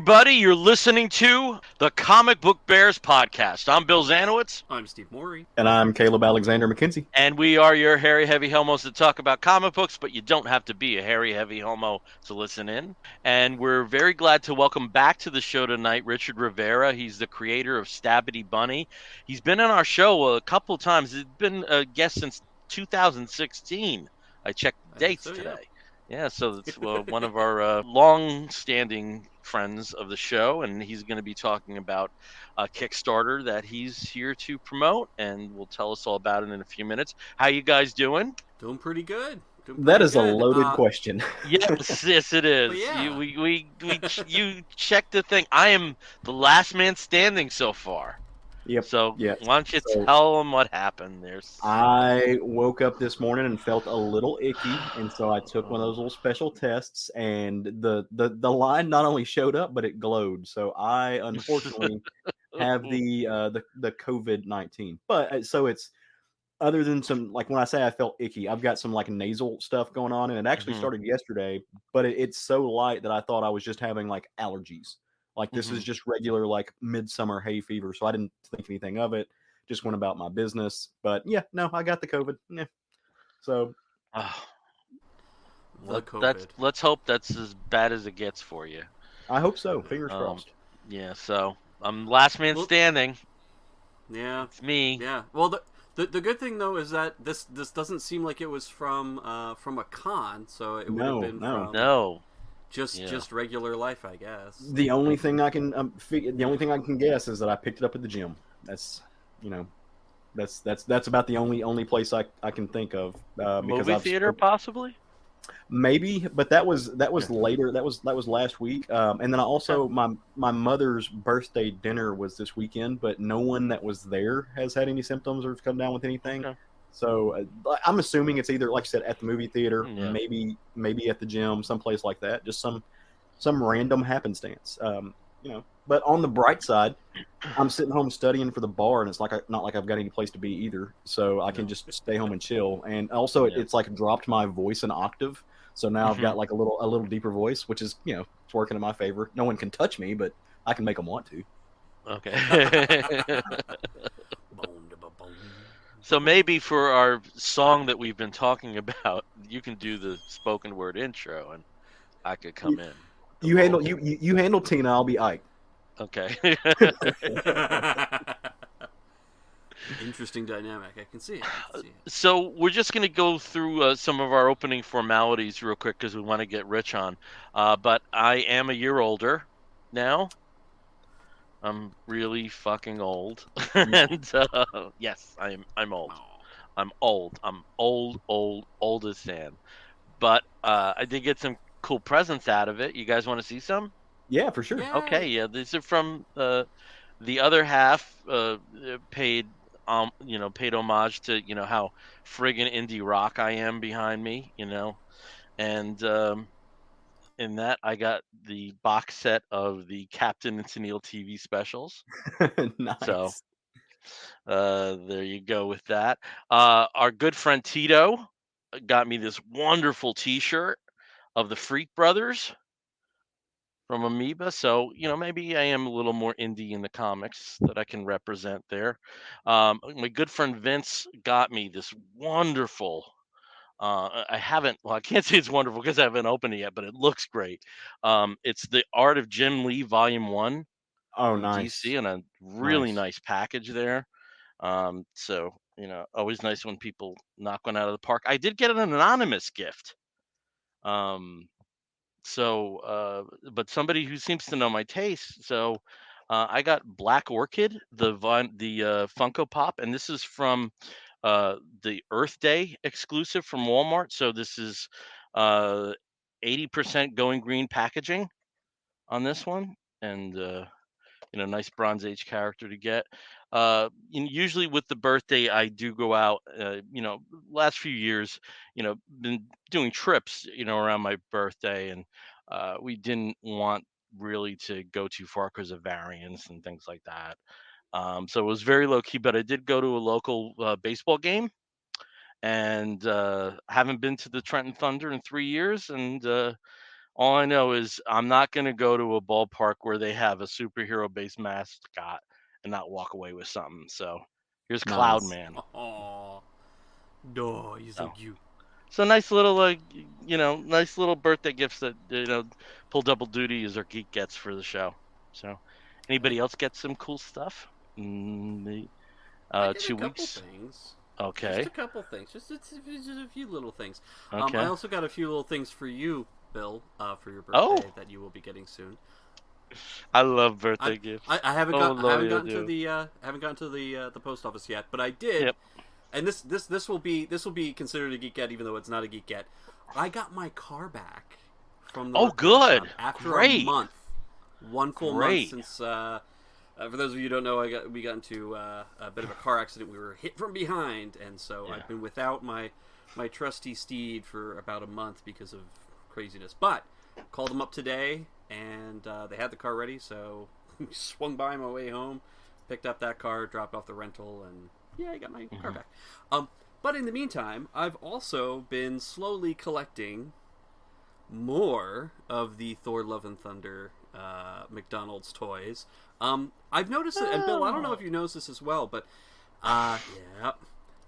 everybody. You're listening to the Comic Book Bears podcast. I'm Bill Zanowitz. I'm Steve Morey. And I'm Caleb Alexander McKenzie. And we are your hairy, heavy homos that talk about comic books, but you don't have to be a hairy, heavy homo to listen in. And we're very glad to welcome back to the show tonight Richard Rivera. He's the creator of Stabbity Bunny. He's been on our show a couple of times. He's been a guest since 2016. I checked the dates today. Yeah, so it's one of our long-standing friends of the show, and he's going to be talking about a Kickstarter that he's here to promote, and will tell us all about it in a few minutes. How you guys doing? Doing pretty good. That is a loaded question. Yes, it is. Yeah. You checked the thing. I am the last man standing so far. Yep. So yep. Why don't you tell them what happened there? I woke up this morning and felt a little icky, and so I took one of those little special tests, and the line not only showed up, but it glowed. So I unfortunately have the COVID-19. But so it's other than some, like when I say I felt icky, I've got some like nasal stuff going on, and it actually started yesterday. But it's so light that I thought I was just having like allergies. Like this is just regular like midsummer hay fever, so I didn't think anything of it. Just went about my business. But yeah, no, I got the COVID. Yeah. So let's hope that's as bad as it gets for you. I hope so. Fingers crossed. Yeah. So I'm last man standing. Yeah, it's me. Yeah. Well, the good thing though is that this doesn't seem like it was from a con, so it would have been from just regular life, I guess. The only thing I can guess is that I picked it up at the gym. That's that's about the only place I can think of. Movie theater, possibly. Maybe, but that was later. That was last week. And then I also my mother's birthday dinner was this weekend, but no one that was there has had any symptoms or come down with anything. Okay. So I'm assuming it's either, like I said, at the movie theater, maybe at the gym, someplace like that. Just some random happenstance. But on the bright side, I'm sitting home studying for the bar, and it's not like I've got any place to be either. So I can just stay home and chill. And also, it's like dropped my voice an octave. So now I've got like a little deeper voice, which is it's working in my favor. No one can touch me, but I can make them want to. Okay. So maybe for our song that we've been talking about, you can do the spoken word intro, and I could come in. You handle Tina. I'll be Ike. Okay. Interesting dynamic. I can see it. So we're just going to go through some of our opening formalities real quick because we want to get Rich on. But I am a year older now. I'm really fucking old. And yes, I'm old. I'm old. I'm old as sand. But I did get some cool presents out of it. You guys want to see some? Yeah, for sure. Yeah. Okay, yeah. These are from the other half paid homage to, how friggin' indie rock I am behind me, And in that, I got the box set of the Captain and Tennille TV specials. Nice. So there you go with that. Our good friend Tito got me this wonderful T-shirt of the Freak Brothers from Amoeba. So, maybe I am a little more indie in the comics that I can represent there. My good friend Vince got me this wonderful. I can't say it's wonderful because I haven't opened it yet, but it looks great. It's the Art of Jim Lee Volume 1. Oh, nice. DC, and a really nice package there. So, always nice when people knock one out of the park. I did get an anonymous gift. But somebody who seems to know my taste. So I got Black Orchid, the Funko Pop, and this is from the Earth Day exclusive from Walmart. So this is 80% going green packaging on this one, and nice Bronze Age character to get. Usually with the birthday, I do go out. Last few years, been doing trips, around my birthday, and we didn't want really to go too far because of variants and things like that. So it was very low key, but I did go to a local baseball game, and haven't been to the Trenton Thunder in 3 years, and All I know is I'm not going to go to a ballpark where they have a superhero-based mascot and not walk away with something. So here's Cloud Man. Oh, no, he's so cute. So nice little, nice little birthday gifts that pull double duty as our geek gets for the show. So, anybody else get some cool stuff? I did 2 a couple weeks. Things. Okay. Just a couple things. Just a few little things. Okay. I also got a few little things for you, Bill, for your birthday that you will be getting soon. I love birthday gifts. I haven't gotten to the post office yet, but I did. Yep. And this will be considered a geek get, even though it's not a geek get. I got my car back from the good after a month, one full month since. For those of you who don't know, we got into a bit of a car accident. We were hit from behind, and so I've been without my trusty steed for about a month because of craziness. But called them up today, and they had the car ready, so swung by my way home, picked up that car, dropped off the rental, and I got my car back. But in the meantime, I've also been slowly collecting more of the Thor: Love and Thunder McDonald's toys. I've noticed it, and Bill, I don't know if you noticed this as well, but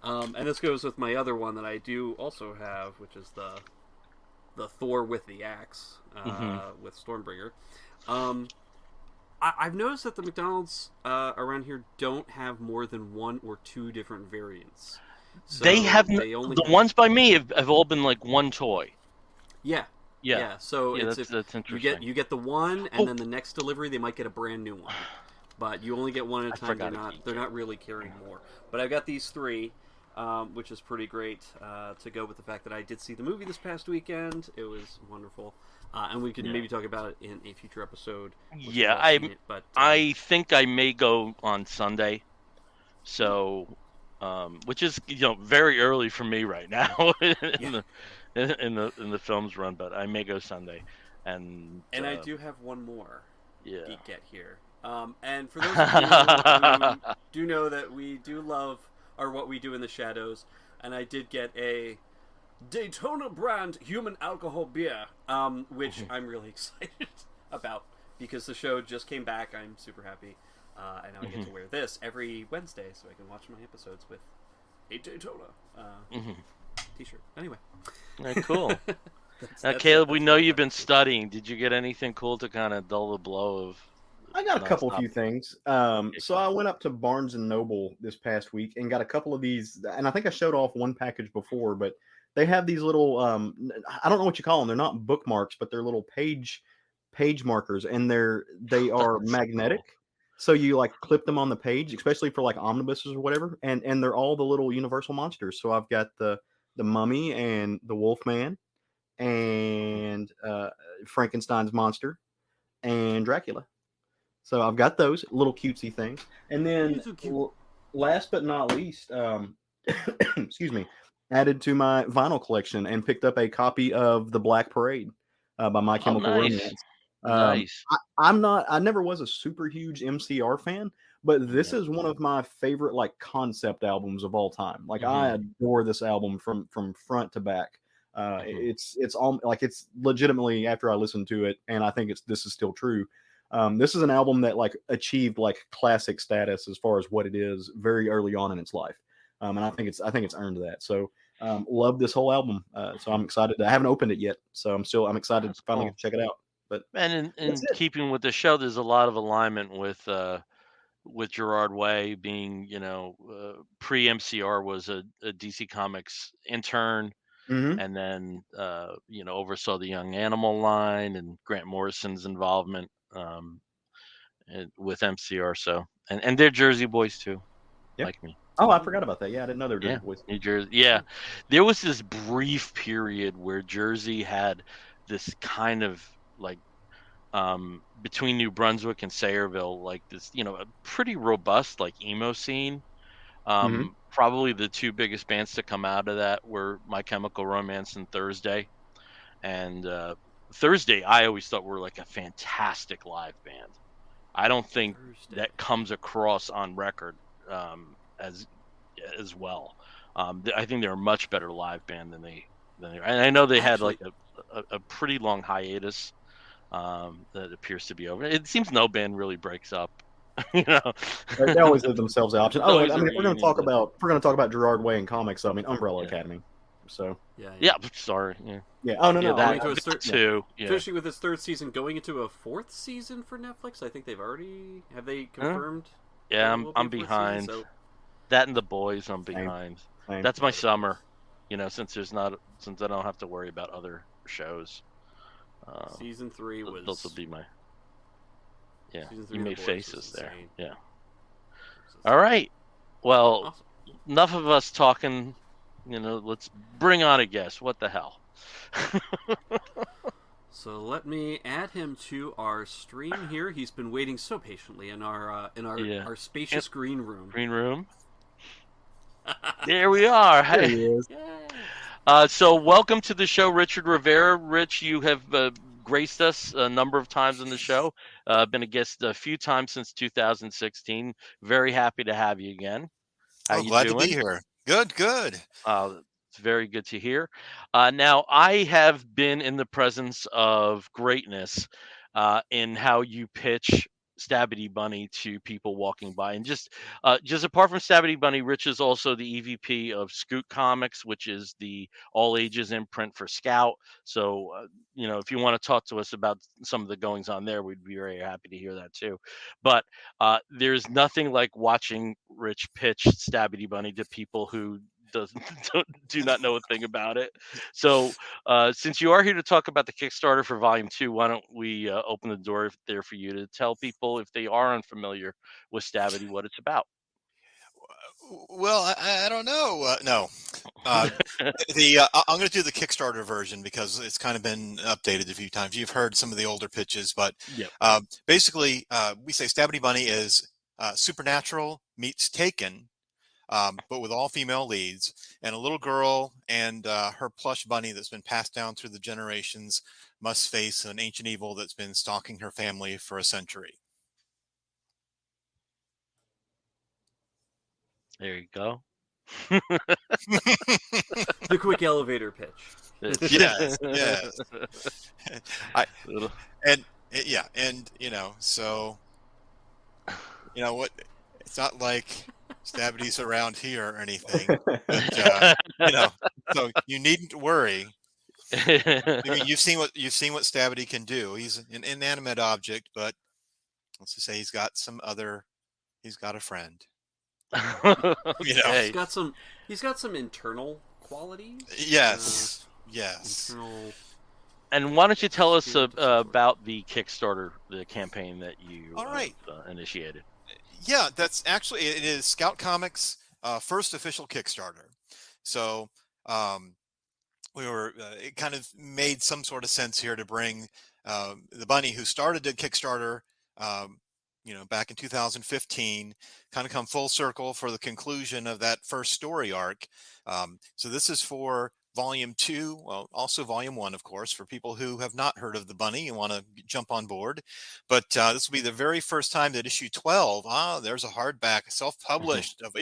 and this goes with my other one that I do also have, which is the Thor with the axe with Stormbringer. I've noticed that the McDonald's around here don't have more than one or two different variants. So the ones by me have all been like one toy. Yeah. So that's interesting. You get the one, and then the next delivery they might get a brand new one, but you only get one at a time. They're not really carrying more. But I've got these three, which is pretty great to go with the fact that I did see the movie this past weekend. It was wonderful, and we can maybe talk about it in a future episode. I think I may go on Sunday, so which is very early for me right now in the film's run, but I may go Sunday, and I do have one more geek get here. And for those of you who do know that we do love what we do in the shadows, and I did get a Daytona brand human alcohol beer, which I'm really excited about because the show just came back. I'm super happy, and now I get to wear this every Wednesday so I can watch my episodes with a Daytona t-shirt. Anyway. Cool. Caleb, we know you've been studying. Did you get anything cool to kind of dull the blow of? I got a few things. So I went up to Barnes and Noble this past week and got a couple of these, and I think I showed off one package before, but they have these little I don't know what you call them. They're not bookmarks, but they're little page markers, and they are magnetic. Cool. So you like clip them on the page, especially for like omnibuses or whatever, and they're all the little Universal monsters. So I've got the Mummy and the Wolfman and Frankenstein's monster and Dracula. So I've got those little cutesy things. And then last but not least, excuse me, added to my vinyl collection and picked up a copy of The Black Parade by My Chemical Romance. Nice. I never was a super huge MCR fan, but this is one of my favorite like concept albums of all time. Like I adore this album from front to back. It's all like it's legitimately, after I listened to it, and I think this is still true. This is an album that like achieved like classic status as far as what it is very early on in its life, and I think it's earned that. So love this whole album. So I'm excited. I haven't opened it yet, so I'm excited to finally check it out. But in keeping with the show, there's a lot of alignment with Gerard Way being, pre MCR was a DC Comics intern, and then oversaw the Young Animal line and Grant Morrison's involvement with MCR. So and they're Jersey boys too, like me. Oh, I forgot about that. Yeah, I didn't know they were Jersey boys. New Jersey. Yeah, there was this brief period where Jersey had this kind of like between New Brunswick and Sayreville, like this, a pretty robust like emo scene. Probably the two biggest bands to come out of that were My Chemical Romance and Thursday. And Thursday, I always thought were like a fantastic live band. I don't think that comes across on record as well. I think they're a much better live band than they. And I know they had like a pretty long hiatus that appears to be over. It seems no band really breaks up. You know, They always leave themselves the option. There's Oh, and always I a mean, reunion. if we're going to talk about Gerard Way and comics, I mean, Umbrella Yeah. Academy. So Yeah, sorry. Yeah. yeah. Oh no, Yeah, no. that, Going to a that too. Yeah. Finishing with his third season, going into a fourth season for Netflix. I think have they confirmed? Yeah, that it will be I'm a fourth behind. Season, so That and The Boys, I'm behind. Same. That's my summer. You know, since I don't have to worry about other shows. season 3 was. Those will be my. Yeah, Season 3 you of The made Boys faces was there. insane. Yeah. All right. Well, Awesome. enough of us talking. You know, let's bring on a guest. What the hell? So let me add him to our stream here. He's been waiting so patiently in our our spacious green room. Green room. There we are. There Hey. he is. So welcome to the show, Richard Rivera. Rich, you have graced us a number of times in the show. Been a guest a few times since 2016. Very happy to have you again. How you glad doing? to be here. Good. It's very good to hear. Now, I have been in the presence of greatness in how you pitch Stabbity Bunny to people walking by, and just apart from Stabbity Bunny, Rich is also the EVP of Scoot Comics, which is the all ages imprint for Scout. So, you know, if you want to talk to us about some of the goings on there, we'd be very happy to hear that too. But there's nothing like watching Rich pitch Stabbity Bunny to people who do not know a thing about it. So, since you are here to talk about the Kickstarter for Volume 2, why don't we open the door there for you to tell people, if they are unfamiliar with Stabbity, what it's about? Well, I don't know. No. I'm going to do the Kickstarter version because it's kind of been updated a few times. You've heard some of the older pitches, but Yep. Basically, we say Stabbity Bunny is Supernatural meets Taken, but with all female leads, and a little girl and her plush bunny that's been passed down through the generations must face an ancient evil that's been stalking her family for a century. There you go. The quick elevator pitch. Yes. So what? It's not like Stabbity's around here or anything, but so you needn't worry. I mean, you've seen what Stabbity can do. He's an inanimate object, but let's just say he's got a friend. Okay. He's got some internal qualities. Yes. Internal. And why don't you tell us about the Kickstarter, the campaign that you initiated? Yeah, that's actually, it is Scout Comics' first official Kickstarter. So it kind of made some sort of sense here to bring the bunny who started the Kickstarter back in 2015, kind of come full circle for the conclusion of that first story arc. So this is for Volume 2, well, also Volume 1, of course, for people who have not heard of the bunny and want to jump on board. But this will be the very first time that issue 12, there's a hardback, self-published of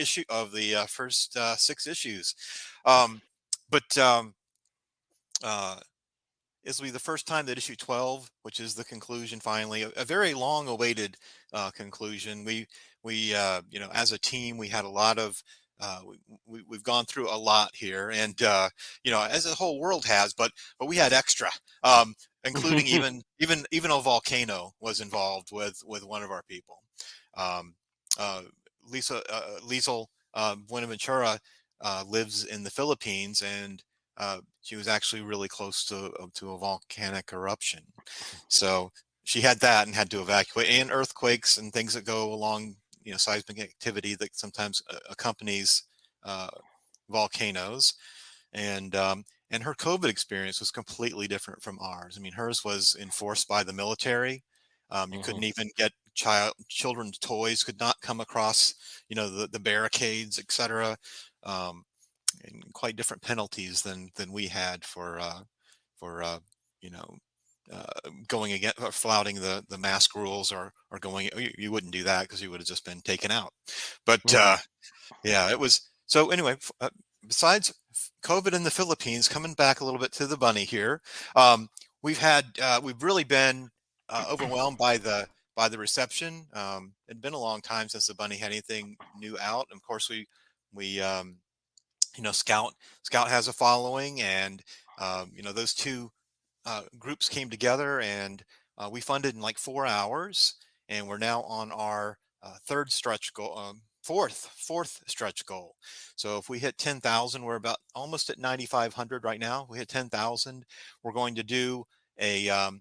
the first 6 issues. This will be the first time that issue 12, which is the conclusion, finally, a very long-awaited conclusion. We as a team, we had a lot of we've gone through a lot here, and as the whole world has, but we had extra, including even a volcano was involved with one of our people. Liesl Buenaventura lives in the Philippines, and she was actually really close to a volcanic eruption. So she had that and had to evacuate, and earthquakes and things that go along, seismic activity that sometimes accompanies volcanoes. And her COVID experience was completely different from ours. I mean, hers was enforced by the military. You couldn't even get children's toys, could not come across, the barricades, etc. And quite different penalties than we had for going against flouting the mask rules, or going. You wouldn't do that because you would have just been taken out. But it was. So anyway, besides COVID in the Philippines, coming back a little bit to the bunny here. We've really been overwhelmed by the reception. It'd been a long time since the bunny had anything new out. And of course, we Scout has a following, and those two groups came together, and we funded in like 4 hours, and we're now on our third stretch goal, fourth stretch goal. So if we hit 10,000, we're about almost at 9,500 right now. If we hit 10,000, we're going to do a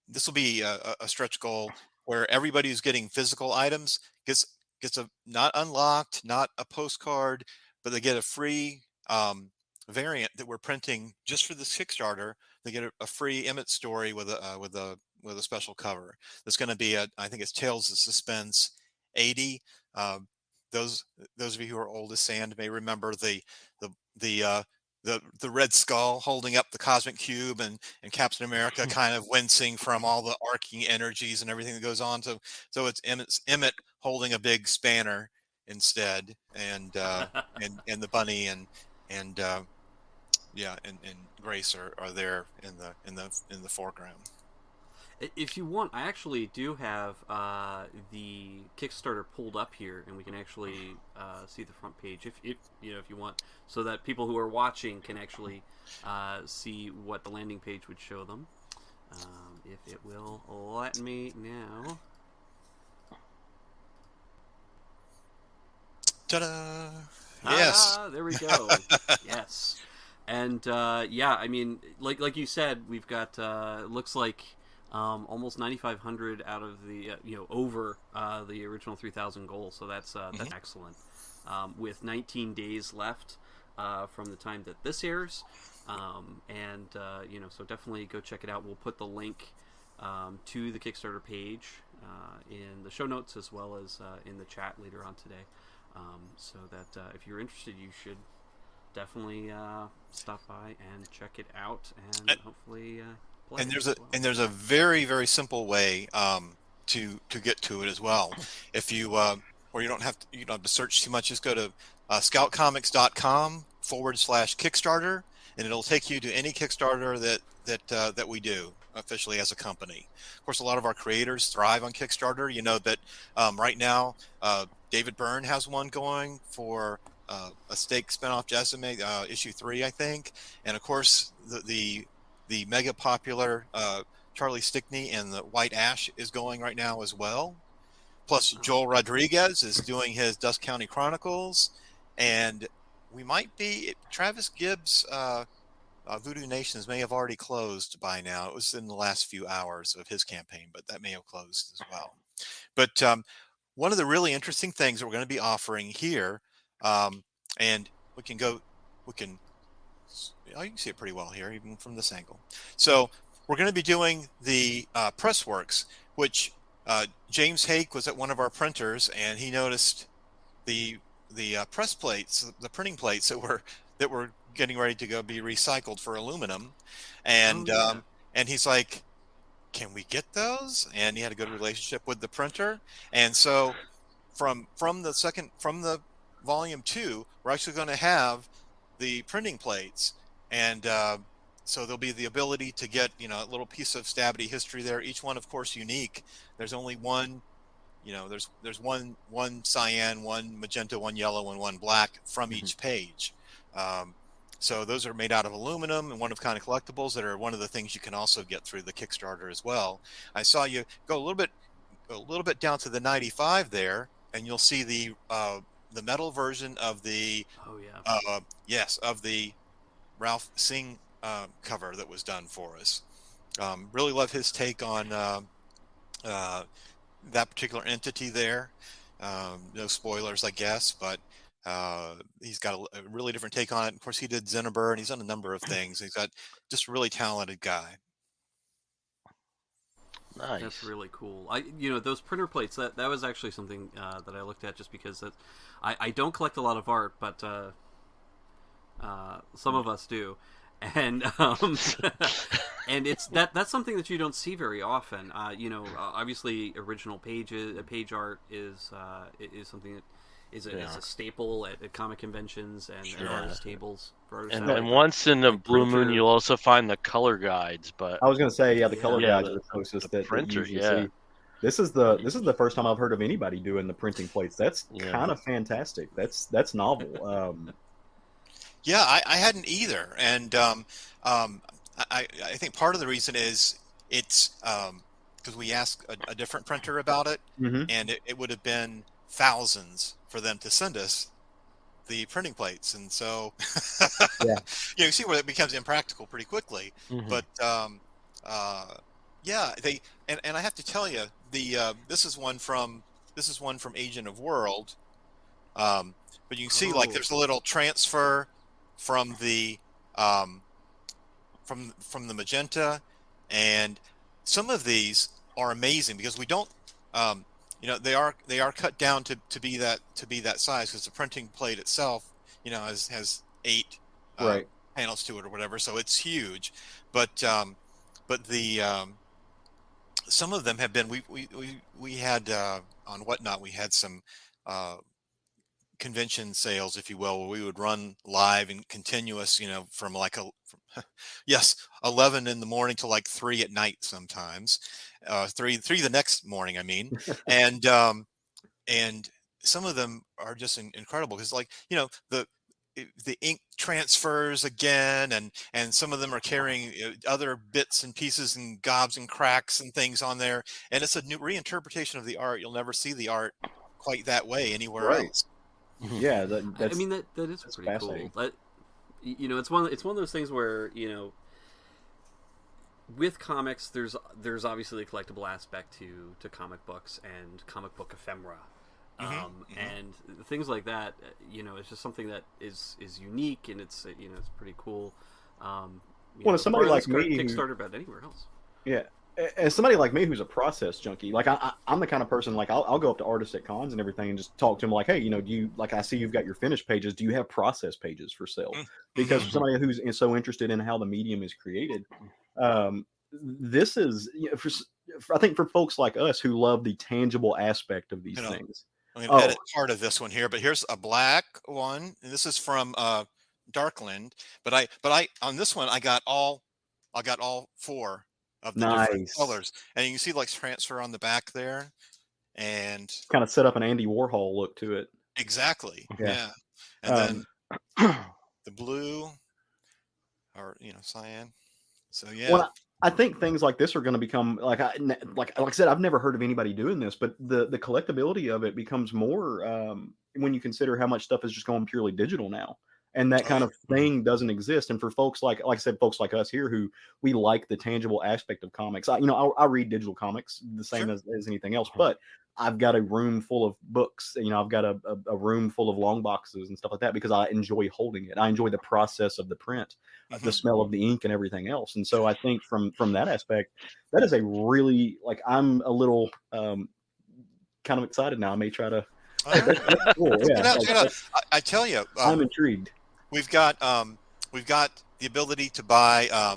this will be a stretch goal where everybody who's getting physical items gets a not unlocked, not a postcard, but they get a free variant that we're printing just for this Kickstarter. They get a free Emmett story with a special cover. That's going to be I think it's Tales of Suspense 80. Those of you who are old as sand may remember the Red Skull holding up the cosmic cube, and Captain America kind of wincing from all the arcing energies and everything that goes on. So it's Emmett holding a big spanner instead, and the bunny and Grace are there in the foreground. If you want, I actually do have the Kickstarter pulled up here, and we can actually see the front page if you want, so that people who are watching can actually see what the landing page would show them. If it will let me now. Ta-da! Yes. There we go. Yes. And I mean, like you said, we've got looks like almost 9,500 out of the over the original 3,000 goal. So that's excellent. With 19 days left from the time that this airs, so definitely go check it out. We'll put the link to the Kickstarter page in the show notes, as well as in the chat later on today. So that if you're interested, you should definitely stop by and check it out, and hopefully play. And there's a very, very simple way to get to it as well. If you or you don't have to search too much. Just go to scoutcomics.com/Kickstarter, and it'll take you to any Kickstarter that we do officially as a company. Of course, a lot of our creators thrive on Kickstarter. You know that right now David Byrne has one going for a Stake spinoff Jessame, issue 3, I think, and of course the mega popular Charlie Stickney and the White Ash is going right now as well. Plus Joel Rodriguez is doing his Dust County Chronicles, and we might be Travis Gibbs. Voodoo Nations may have already closed by now. It was in the last few hours of his campaign, but that may have closed as well. But one of the really interesting things that we're going to be offering here, and you can see it pretty well here, even from this angle. So we're going to be doing the press works, which James Hake was at one of our printers, and he noticed the press plates, the printing plates that were getting ready to go be recycled for aluminum, and and he's like, can we get those? And he had a good relationship with the printer, and so from the volume 2, we're actually going to have the printing plates, and so there'll be the ability to get a little piece of Stabbity history there. Each one, of course, unique. There's only one. There's one cyan, one magenta, one yellow, and one black from each page. So those are made out of aluminum and one-of-kind collectibles that are one of the things you can also get through the Kickstarter as well. I saw you go a little bit down to the 95 there, and you'll see the metal version of the of the Ralph Singh cover that was done for us. Really love his take on that particular entity there. No spoilers, I guess, but he's got a really different take on it. Of course, he did Zenniber, and he's done a number of things. He's got just a really talented guy. Nice. That's really cool. Those printer plates, that was actually something that I looked at, just because I don't collect a lot of art, but some of us do. and and it's that's something that you don't see very often. Obviously, original page art is something that is a staple at comic conventions and artist tables. And once in a blue moon, you'll also find the color guides. But I was going to say, the color guides are the closest that you usually see. This is the first time I've heard of anybody doing the printing plates. That's kind of fantastic. That's novel. Yeah, I hadn't either, and I think part of the reason is it's because we asked a different printer about it, and it would have been thousands for them to send us the printing plates, and so you see where it becomes impractical pretty quickly. But they and I have to tell you, this is one from Agent of World, but you can see like there's a little transfer from the from the magenta, and some of these are amazing because we don't they are cut down to be that size, because the printing plate itself has 8 panels to it or whatever, so it's huge. But the some of them have been we had on Whatnot, we had some convention sales, if you will, where we would run live and continuous, from like 11 in the morning to like 3 at night sometimes, 3 the next morning, I mean. And some of them are just incredible, because like the ink transfers again, and some of them are carrying other bits and pieces and gobs and cracks and things on there, and it's a new reinterpretation of the art. You'll never see the art quite that way anywhere else. Yeah, that is pretty cool. It's one of those things where with comics, there's obviously a collectible aspect to comic books and comic book ephemera, and things like that. It's just something that is unique, and it's it's pretty cool. Well, somebody like me, Kickstarter about anywhere else. Yeah. As somebody like me who's a process junkie, like I'm the kind of person, like I'll go up to artists at cons and everything and just talk to them like, hey, do you, like, I see you've got your finished pages, do you have process pages for sale? Because for somebody who's so interested in how the medium is created, this is, I think for folks like us who love the tangible aspect of these things. I'm going to edit part of this one here, but here's a black one, and this is from Darkland. But I on this one I got all 4 of the different colors, and you can see like transfer on the back there, and kind of set up an Andy Warhol look to it. Exactly. Yeah. And then the blue, or cyan. So yeah. Well, I think things like this are going to become like I said, I've never heard of anybody doing this, but the collectability of it becomes more when you consider how much stuff is just going purely digital now. And that kind of thing doesn't exist. And for folks like I said, folks like us here who we like the tangible aspect of comics, I read digital comics the same as anything else, but I've got a room full of books. I've got a room full of long boxes and stuff like that because I enjoy holding it. I enjoy the process of the print, the smell of the ink and everything else. And so I think from that aspect, that is a really, like, I'm a little kind of excited now. I may try to. That's cool. Yeah, I tell you, I'm intrigued. We've got the ability to buy.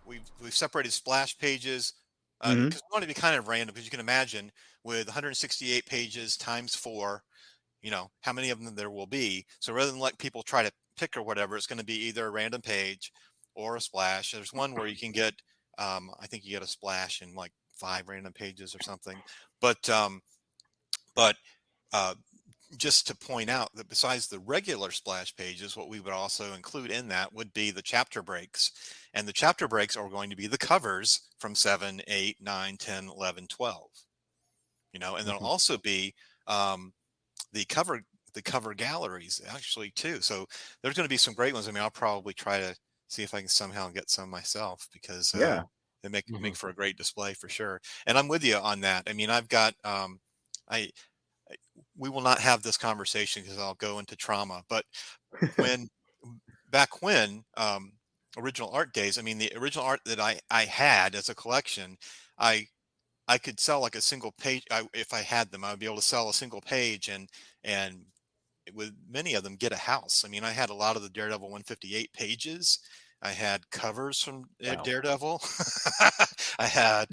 We've separated splash pages because we want to be kind of random, because you can imagine with 168 pages times 4, how many of them there will be. So rather than let people try to pick or whatever, it's going to be either a random page or a splash. There's one where you can get, I think you get a splash in like 5 random pages or something, but just to point out that besides the regular splash pages, what we would also include in that would be the chapter breaks. And the chapter breaks are going to be the covers from 7, 8, 9, 10, 11, 12. And there'll also be the cover galleries actually too. So there's going to be some great ones. I mean, I'll probably try to see if I can somehow get some myself, because they make for a great display for sure. And I'm with you on that. I mean, I've got we will not have this conversation because I'll go into trauma. But back when original art days, I mean, the original art that I had as a collection, I could sell like a single page. If I had them, I would be able to sell a single page and with many of them, get a house. I mean, I had a lot of the Daredevil 158 pages. I had covers from Wow. Daredevil. I had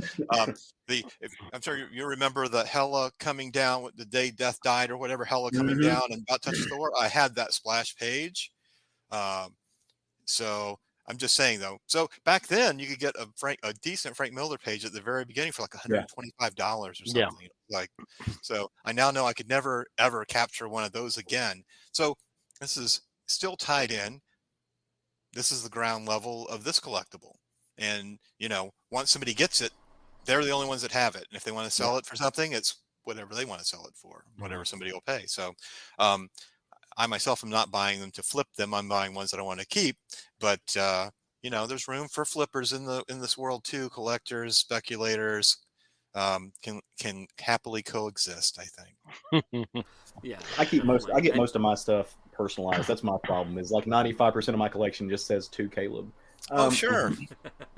I'm sure you remember the Hela coming down with the day Death died or whatever, Hela coming Hmm. down and about touch Thor. I had that splash page. Um, so I'm just saying though. So back then you could get a decent Frank Miller page at the very beginning for like Yeah. $125 or Yeah. something. Like, so I now know I could never ever capture one of those again. So this is still tied in. This is the ground level of this collectible. And once somebody gets it, they're the only ones that have it. And if they want to Yeah. sell it for something, it's whatever they want to sell it for, whatever somebody will pay. So um, I myself am not buying them to flip them. I'm buying ones that I want to keep. But there's room for flippers in this world too. Collectors, speculators can happily coexist, I think. Yeah. I keep most. Definitely. I get And most of my stuff personalized. That's my problem. Is like 95% of my collection just says to Caleb. Oh, Um, sure.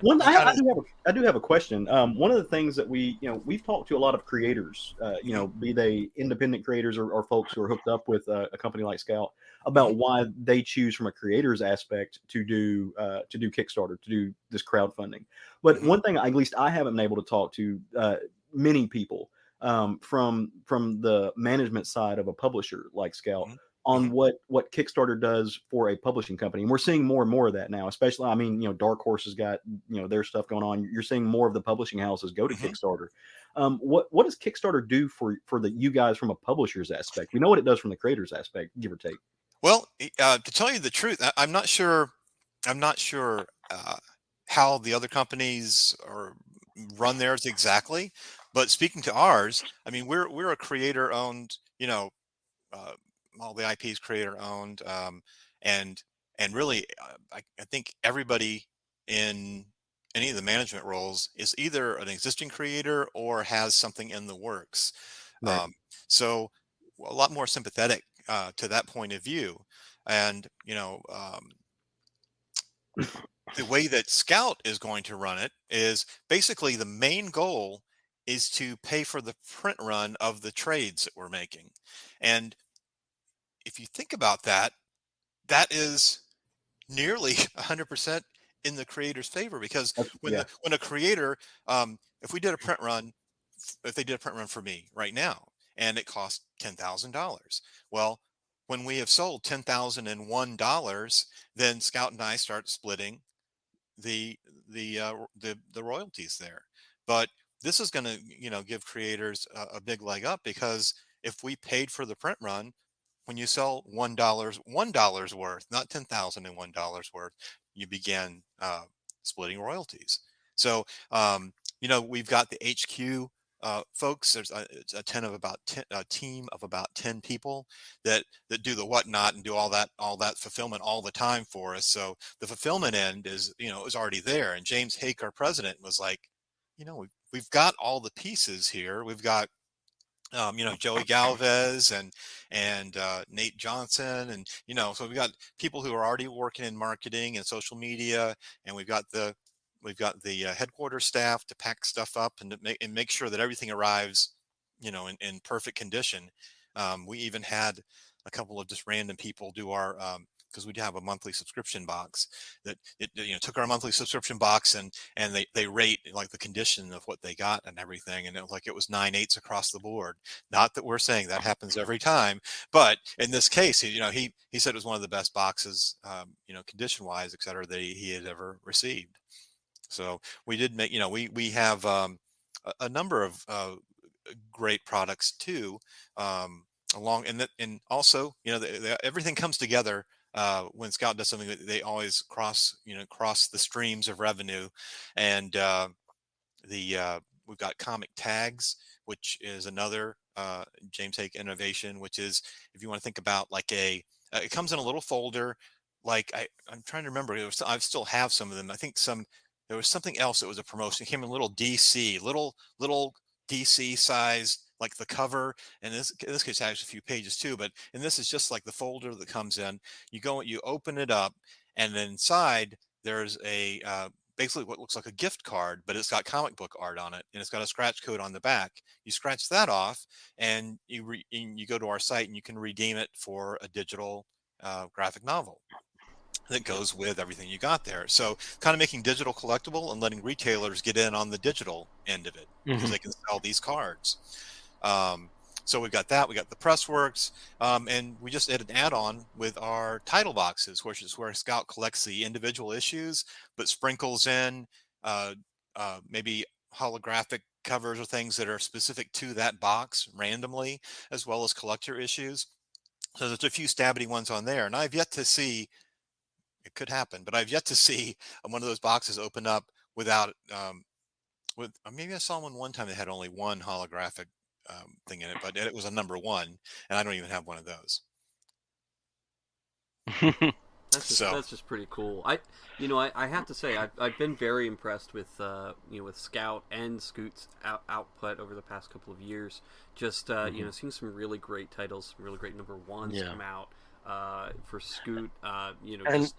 One, You gotta. I do have a question. One of the things that we've talked to a lot of creators, Mhm, be they independent creators or folks who are hooked up with a company like Scout, mhm, about why they choose from a creator's aspect to do Kickstarter, to do this crowdfunding. But mhm, one thing, at least I haven't been able to talk to many people from the management side of a publisher like Scout mhm, on mhm, what Kickstarter does for a publishing company. And we're seeing more and more of that now, especially, I mean, Dark Horse has got, their stuff going on. You're seeing more of the publishing houses go to mhm. Kickstarter. What does Kickstarter do for the you guys from a publisher's aspect? We know what it does from the creator's aspect, give or take. Well, to tell you the truth, I'm not sure. I'm not sure how the other companies are run theirs exactly. But speaking to ours, I mean, we're a creator owned. Uh, all the IP is creator owned, and really, I think everybody in any of the management roles is either an existing creator or has something in the works. Right. Um, so a lot more sympathetic to that point of view, and the way that Scout is going to run it is basically the main goal is to pay for the print run of the trades that we're making, and if you think about that, that is nearly 100% in the creator's favor because Yeah. when a creator, if we did a print run, if they did a print run for me right now and it cost $10,000, well, when we have sold $10,001, then Scout and I start splitting the the royalties there. But this is going to give creators a big leg up because if we paid for the print run, when you sell $1 worth, not $10,001 worth, you begin splitting royalties. So we've got the HQ folks. There's a 10 of about 10, a team of about 10 people that do the whatnot and do all that fulfillment all the time for us. So the fulfillment end is already there. And James Hake, our president, was like, we've got all the pieces here. We've got Joey Galvez and Nate Johnson, and so we've got people who are already working in marketing and social media, and we've got the headquarters staff to pack stuff up and make sure that everything arrives, in perfect condition. We even had a couple of just random people do our because we have a monthly subscription box that it took our monthly subscription box and they rate like the condition of what they got and everything, and it was 9.8s across the board. Not that we're saying that happens every time, but in this case, he said it was one of the best boxes, condition wise, et cetera, that he had ever received. So we did make, we have a number of great products too, along and also, everything comes together when Scout does something. They always cross the streams of revenue, and the we've got comic tags, which is another James Hake innovation, which is if you want to think about like it comes in a little folder. Like I'm trying to remember. I still have some of them. I think there was something else that was a promotion. It came in little DC, little DC size, like the cover. And in this case, it has a few pages too. But and this is just like the folder that comes in. You open it up, and then inside there's a basically what looks like a gift card, but it's got comic book art on it, and it's got a scratch code on the back. You scratch that off, and you go to our site, and you can redeem it for a digital graphic novel that goes with everything you got there. So kind of making digital collectible and letting retailers get in on the digital end of it, because they can sell these cards. So we've got that. We got the Pressworks, and we just did an add-on with our title boxes, which is where Scout collects the individual issues, but sprinkles in maybe holographic covers or things that are specific to that box randomly, as well as collector issues. So there's a few Stabbity ones on there, and I've yet to see. It could happen, but I've yet to see one of those boxes open up without with maybe I saw one time that had only one holographic thing in it, but it was a number 1, and I don't even have one of those. That's just pretty cool. I have to say I've been very impressed with with Scout and Scoot's output over the past couple of years. Just seeing some really great titles, some really great number 1s come out. For Scoot, and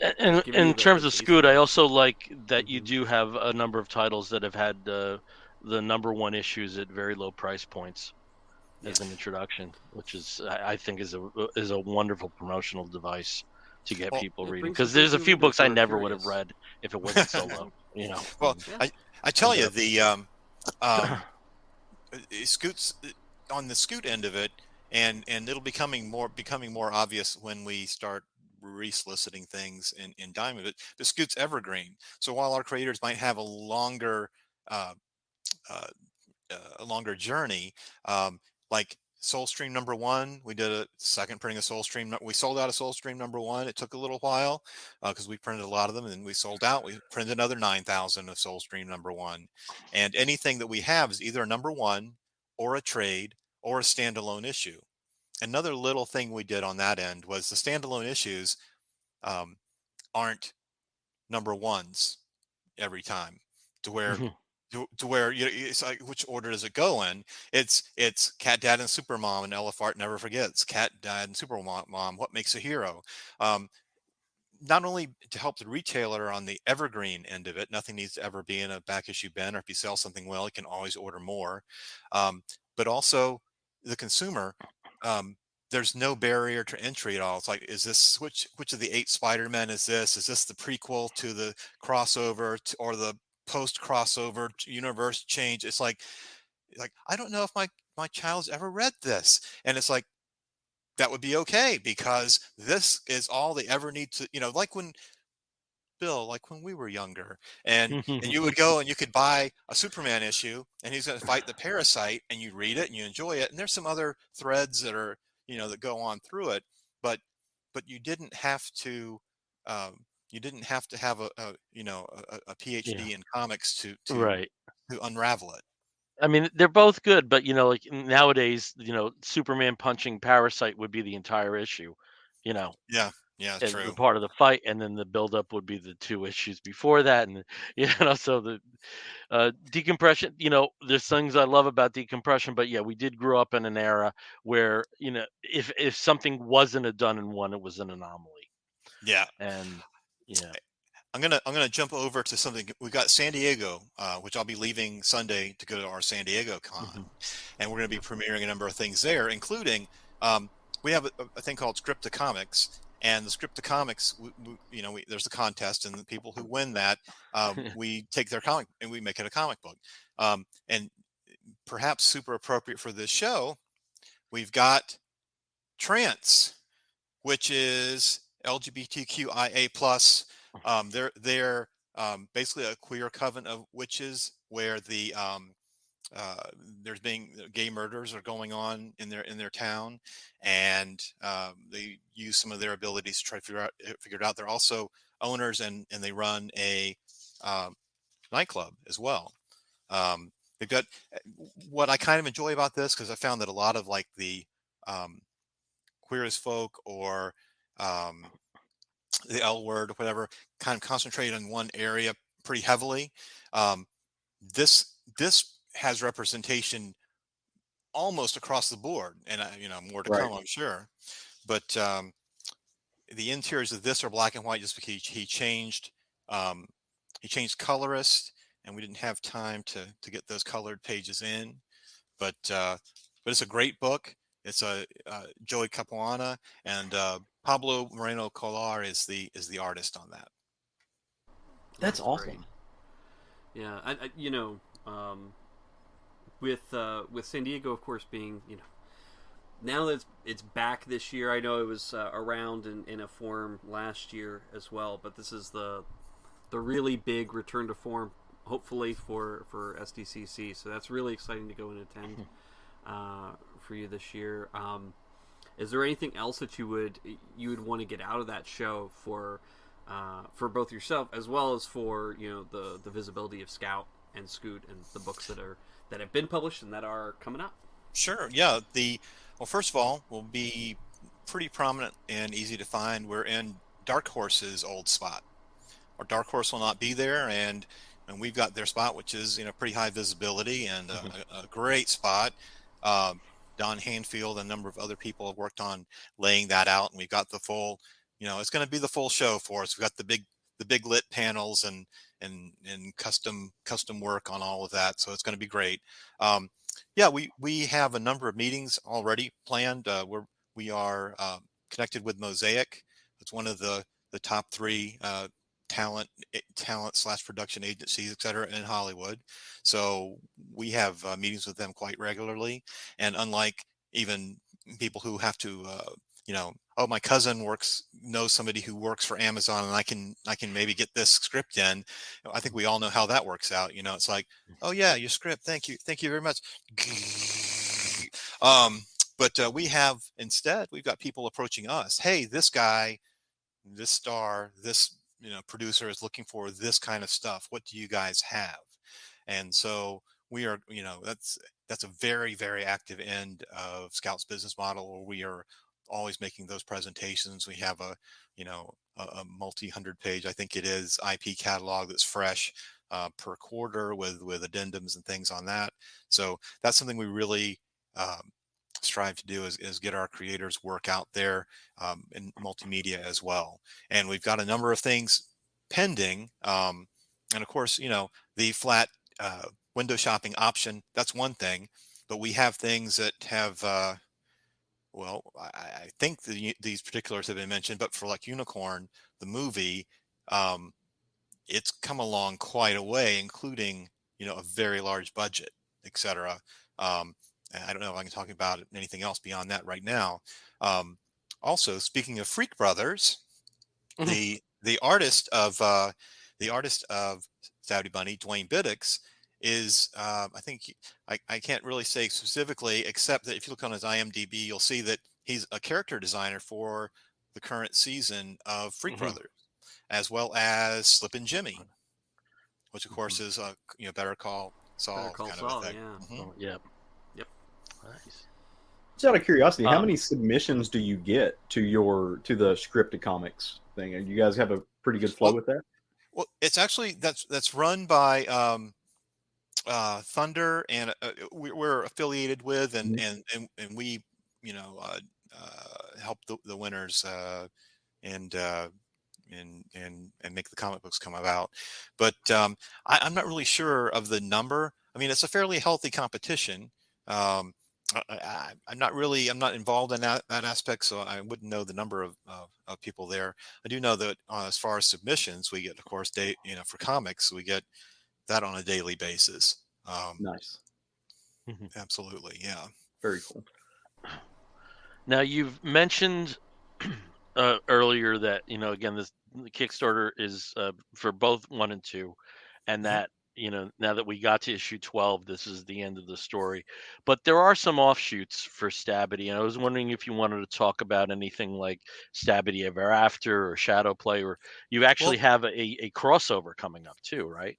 in terms of Scoot, I also like that you do have a number of titles that have had the number 1 issues at very low price points as an introduction, which is I think is a wonderful promotional device to get people reading, because there's a few books I never would have read if it wasn't so low. Well, I tell you, the Scoot's on the Scoot end of it. And it'll becoming more obvious when we start re-soliciting things in Diamond. But the Scoot's evergreen. So while our creators might have a longer journey, like Soulstream number 1, we did a second printing of Soulstream. We sold out of Soulstream number 1. It took a little while because we printed a lot of them, and then we sold out. We printed another 9,000 of Soulstream number 1. And anything that we have is either a number 1 or a trade or a standalone issue. Another little thing we did on that end was the standalone issues aren't number 1s every time, to where it's like, which order does it go in? It's Cat, Dad, and Supermom, and Elefart Never Forgets. Cat, Dad, and Supermom, What Makes a Hero? Not only to help the retailer on the evergreen end of it, nothing needs to ever be in a back issue bin, or if you sell something well, you can always order more. But also the consumer, there's no barrier to entry at all. It's like, is this which of the 8 Spider-Men is this? Is this the prequel to the crossover or the post crossover universe change? It's like I don't know if my child's ever read this, and it's like, that would be okay, because this is all they ever need to, like when we were younger, and you would go and you could buy a Superman issue, and he's going to fight the parasite, and you read it and you enjoy it, and there's some other threads that are that go on through it, but you didn't have to have a PhD in comics to right. to unravel it. I mean, they're both good, but like nowadays, Superman punching Parasite would be the entire issue, Yeah, as true. the part of the fight, and then the buildup would be the 2 issues before that, and so the decompression. There's things I love about decompression, but yeah, we did grow up in an era where if something wasn't a done in one, it was an anomaly. Yeah, and yeah. I'm gonna jump over to something. We got San Diego, which I'll be leaving Sunday to go to our San Diego con, and we're going to be premiering a number of things there, including we have a thing called Scripta Comics, and the Scripta Comics, there's a contest, and the people who win that, we take their comic and we make it a comic book, and perhaps super appropriate for this show, we've got Trance, which is LGBTQIA plus. They're basically a queer coven of witches, where there's being gay murders are going on in their town, and they use some of their abilities to try to figure it out. They're also owners, and they run a nightclub as well. They've got what I kind of enjoy about this, because I found that a lot of like the queer as folk or the L word or whatever kind of concentrated in one area pretty heavily. This has representation almost across the board, and more to come, I'm sure. But the interiors of this are black and white, just because he changed he changed colorist, and we didn't have time to get those colored pages in. But it's a great book. It's a Joey Capuana, and Pablo Moreno Collar is the artist on that. That's great. awesome. Yeah, with San Diego, of course, being now that it's back this year. I know it was around in a form last year as well, but this is the really big return to form, hopefully for SDCC. So that's really exciting to go and attend for you this year. Is there anything else that you would want to get out of that show for both yourself as well as for the visibility of Scout and Scoot and the books that have been published and that are coming up? Sure. Yeah. Well, first of all, we'll be pretty prominent and easy to find. We're in Dark Horse's old spot. Our Dark Horse will not be there, and we've got their spot, which is pretty high visibility and a great spot. Don Hanfield and a number of other people have worked on laying that out, and we've got the full. It's going to be the full show for us. We've got the big lit panels and custom work on all of that, so it's going to be great. Yeah, we have a number of meetings already planned. We are connected with Mosaic. It's one of the top 3 talent / production agencies, et cetera, in Hollywood. So we have meetings with them quite regularly. And unlike even people who have to, oh, my cousin knows somebody who works for Amazon, and I can maybe get this script in. I think we all know how that works out. It's like, oh yeah, your script. Thank you very much. But we've got people approaching us. Hey, this guy, this star, this producer is looking for this kind of stuff. What do you guys have? And so we are, that's a very, very active end of Scout's business model, where we are always making those presentations. We have a multi-hundred page, I think it is, IP catalog that's fresh per quarter with addendums and things on that. So that's something we really strive to do is get our creators work out there in multimedia as well. And we've got a number of things pending. And of course, the flat window shopping option, that's one thing, but we have things that have, I think these particulars have been mentioned, but for like Unicorn, the movie, it's come along quite a way, including, a very large budget, etc. I don't know if I can talk about anything else beyond that right now. Also, speaking of Freak Brothers, the artist of Stabbity Bunny, Dwayne Biddix, is I think I can't really say specifically, except that if you look on his IMDb, you'll see that he's a character designer for the current season of Freak Brothers, as well as Slippin' Jimmy, which of course is Better Call Saul kind of a thing. Yeah. Oh, yep. Nice. Just out of curiosity, how many submissions do you get to the scripted comics thing? Do you guys have a pretty good flow with that? Well, it's actually that's run by Thunder, and we're affiliated with, and we help the winners and make the comic books come about. But I'm not really sure of the number. I mean, it's a fairly healthy competition. I'm not involved in that aspect, so I wouldn't know the number of people there. I do know that as far as submissions, we get, of course, for comics, we get that on a daily basis. Nice. Absolutely. Yeah. Very cool. Now, you've mentioned earlier that, again, the Kickstarter is for both 1 and 2, and that, now that we got to issue 12, this is the end of the story. But there are some offshoots for Stabbity, and I was wondering if you wanted to talk about anything like Stabbity Ever After or Shadow Play, or you actually have a crossover coming up too, right?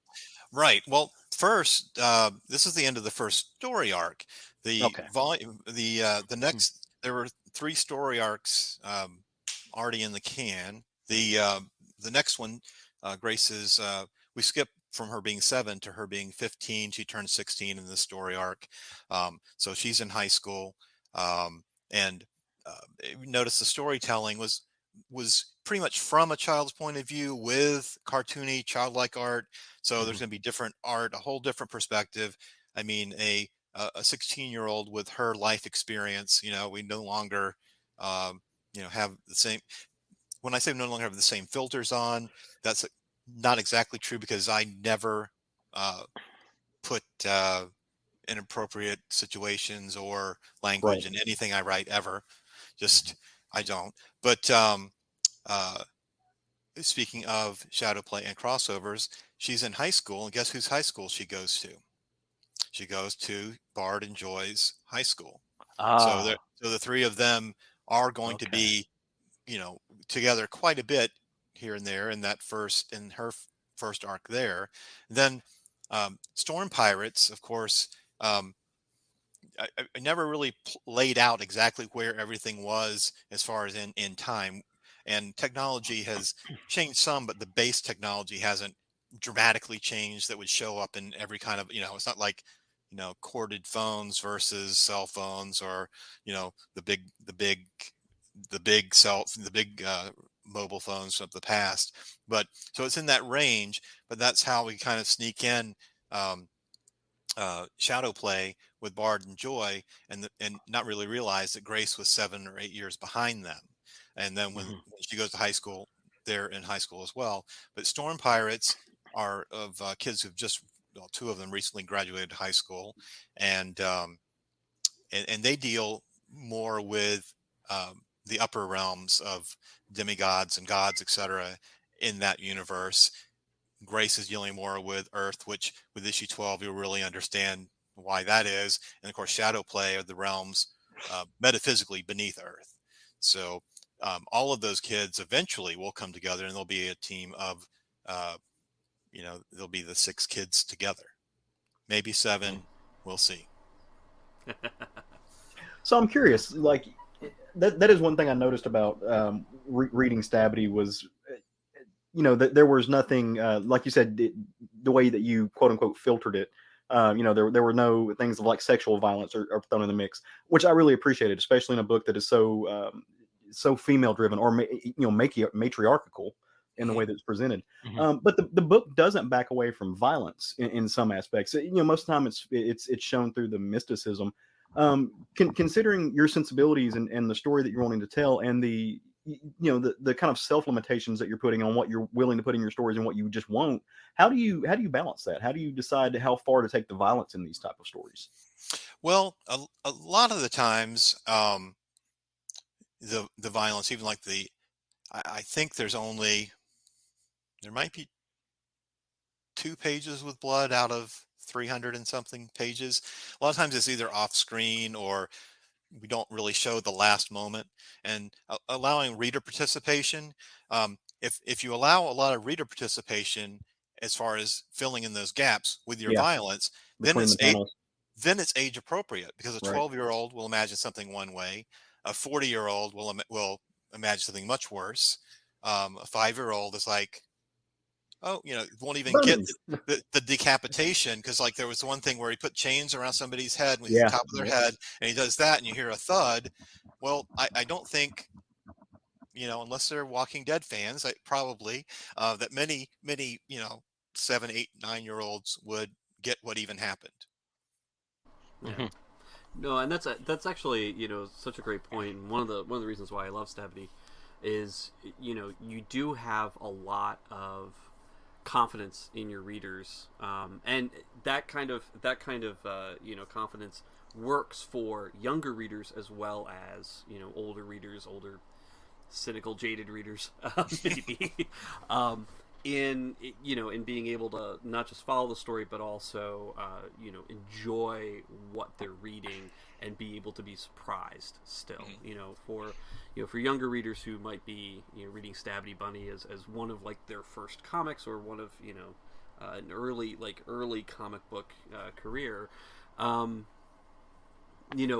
Right. Well, first, this is the end of the first story arc. The volume, the next, there were 3 story arcs already in the can. The next one, Grace's, we skipped from her being 7 to her being 15. She turned 16 in the story arc. So she's in high school. And notice the storytelling was was pretty much from a child's point of view with cartoony, childlike art. So there's Mhm. going to be different art, a whole different perspective. I mean, a 16-year-old with her life experience, we no longer, have the same. When I say no longer have the same filters on, that's not exactly true because I never uh, put inappropriate situations or Right. language in anything I write ever. Just I don't. But uh, speaking of shadow play and crossovers, she's in high school, and guess whose high school she goes to? She goes to Bard and Joy's high school. Ah, So the three of them are going to okay. be, together quite a bit here and there in her first arc there. Then Storm Pirates, of course. I never really laid out exactly where everything was as far as in time, and technology has changed some, but the base technology hasn't dramatically changed that would show up in every kind of, it's not like, corded phones versus cell phones, or the big mobile phones of the past. But so it's in that range, but that's how we kind of sneak in um, shadow play with Bard and Joy, and not really realize that Grace was 7 or 8 years behind them. And then when she goes to high school, they're in high school as well. But Storm Pirates are of kids who've just, well, two of them recently graduated high school, and and they deal more with the upper realms of demigods and gods, etc., in that universe. Grace is dealing more with Earth, which with issue 12 you'll really understand why that is. And of course, Shadow Play are the realms metaphysically beneath Earth. So all of those kids eventually will come together, and there'll be a team of, uh, there'll be the 6 kids together, maybe 7. We'll see. So I'm curious, like that is one thing I noticed about reading Stabbity was, that there was nothing, like you said, the way that you quote unquote filtered it. There were no things of like sexual violence or thrown in the mix, which I really appreciated, especially in a book that is so female driven or matriarchal in the Mhm. way that it's presented. Mhm. But the book doesn't back away from violence in some aspects. Most of the time it's shown through the mysticism. Considering your sensibilities and the story that you're wanting to tell, and the kind of self limitations that you're putting on what you're willing to put in your stories and what you just won't, how do you balance that? How do you decide how far to take the violence in these type of stories? Well, a lot of the times, the violence, even like I think there might be 2 pages with blood out of 300 and something pages. A lot of times it's either off screen or we don't really show the last moment. And allowing reader participation. If you allow a lot of reader participation as far as filling in those gaps with your Yeah, violence, then between the panels, then it's age appropriate, because a right? 12-year-old will imagine something one way, a 40-year-old will imagine something much worse. A 5-year-old is like, oh, won't even get Bunnies. the decapitation, because like there was one thing where he put chains around somebody's head with the Yeah. top of their Yep. head, and he does that, and you hear a thud. Well, I don't think, unless they're Walking Dead fans, probably that many 7, 8, 9-year-olds would get what even happened. Yeah. Mhm. No, and that's actually such a great point. And one of the reasons why I love Stabbity is you do have a lot of confidence in your readers, and that kind of confidence works for younger readers as well as older readers, older cynical, jaded readers, maybe. um, in being able to not just follow the story, but also enjoy what they're reading and be able to be surprised still. Mhm. For younger readers who might be reading Stabbity Bunny as one of like their first comics, or one of an early comic book career. Um,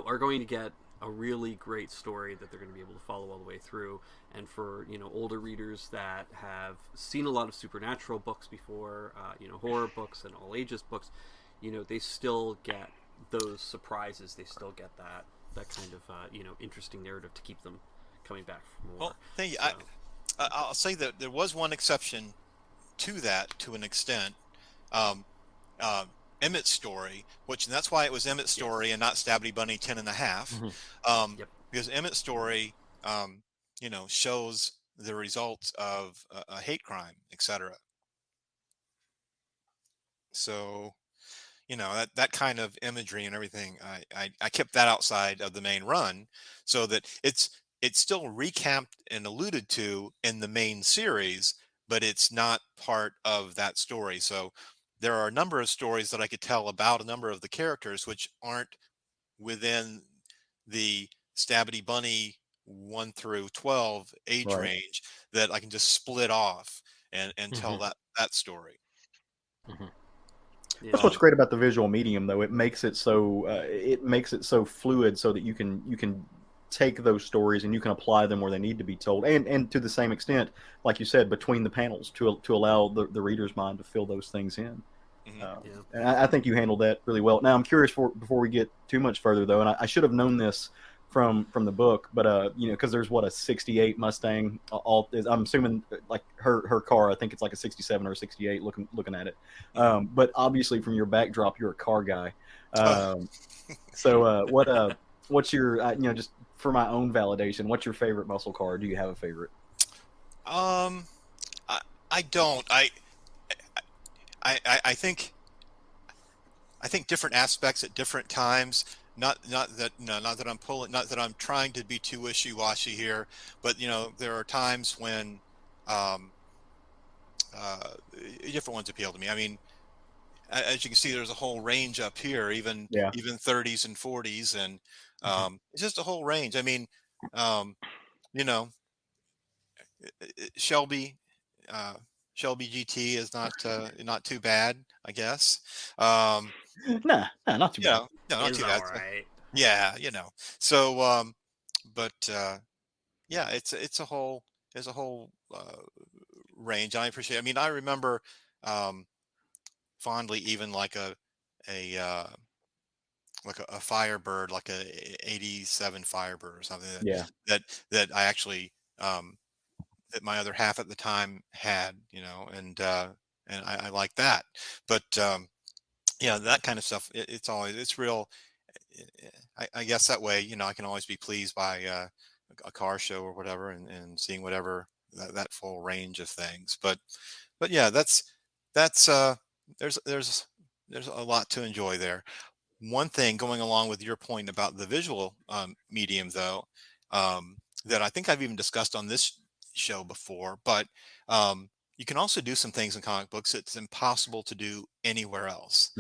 are going to get a really great story that they're going to be able to follow all the way through. And for older readers that have seen a lot of supernatural books before, horror books and all ages books, they still get those surprises. They still get that kind of interesting narrative to keep them coming back for more. Well, thank you. So. I'll say that there was one exception to that to an extent. Um, Emmett's story, and that's why it was Emmett's story and not Stabbity Bunny 10.5. Because Emmett's story, shows the results of a hate crime, etc. So, that kind of imagery and everything, I kept that outside of the main run, so that it's still recapped and alluded to in the main series, but it's not part of that story. So there are a number of stories that I could tell about a number of the characters which aren't within the Stabbity Bunny 1 through 12 age range, that I can just split off and tell that story. That's what's great about the visual medium, though. It makes it so fluid, so that you can take those stories and you can apply them where they need to be told, and to the same extent, like you said, between the panels, to allow the reader's mind to fill those things in. And I think you handled that really well. Now I'm curious, before we get too much further, though, and I should have known this from the book, but because there's a 68 Mustang. I'm assuming like her car. I think it's like a 67 or a 68. Looking at it, but obviously from your backdrop, you're a car guy. So what's your just for my own validation, what's your favorite muscle car? Do you have a favorite? I don't. I think different aspects at different times. Not that I'm trying to be too wishy-washy here, but there are times when different ones appeal to me. I mean, as you can see, there's a whole range up here, even 30s and 40s, and it's just a whole range. I mean, Shelby GT is not too bad, I guess. Nah, not too bad. No, not too bad. Right. Yeah, So, but it's a whole range. I appreciate. I mean, I remember fondly even like a Firebird, like a 87 Firebird or something that I actually that my other half at the time had, and I like that. But that kind of stuff, it's real. I guess that way, I can always be pleased by a car show or whatever, and seeing whatever that full range of things. But yeah, that's there's a lot to enjoy there. One thing going along with your point about the visual medium, though, that I think I've even discussed on this show before, but you can also do some things in comic books it's impossible to do anywhere else.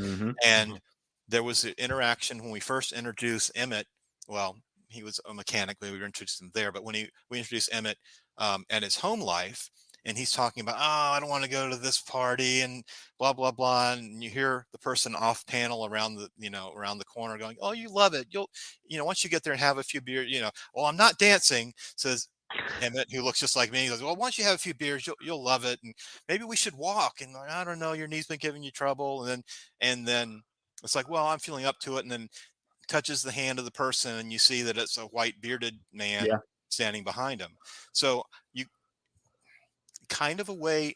And there was an interaction when we first introduced Emmett. Well, he was a mechanic, but we were introduced him there. But when we introduced Emmett and his home life, and he's talking about, I don't want to go to this party and blah blah blah, and you hear the person off panel around the corner going, "Oh, you love it. You'll, once you get there and have a few beers, well, I'm not dancing," says Emmett, who looks just like me. He goes, "Well, once you have a few beers, you'll love it, and maybe we should walk." And I don't know, your knee's been giving you trouble, and then it's like, well, I'm feeling up to it, and then touches the hand of the person, and you see that it's a white bearded man standing behind him. So you kind of a way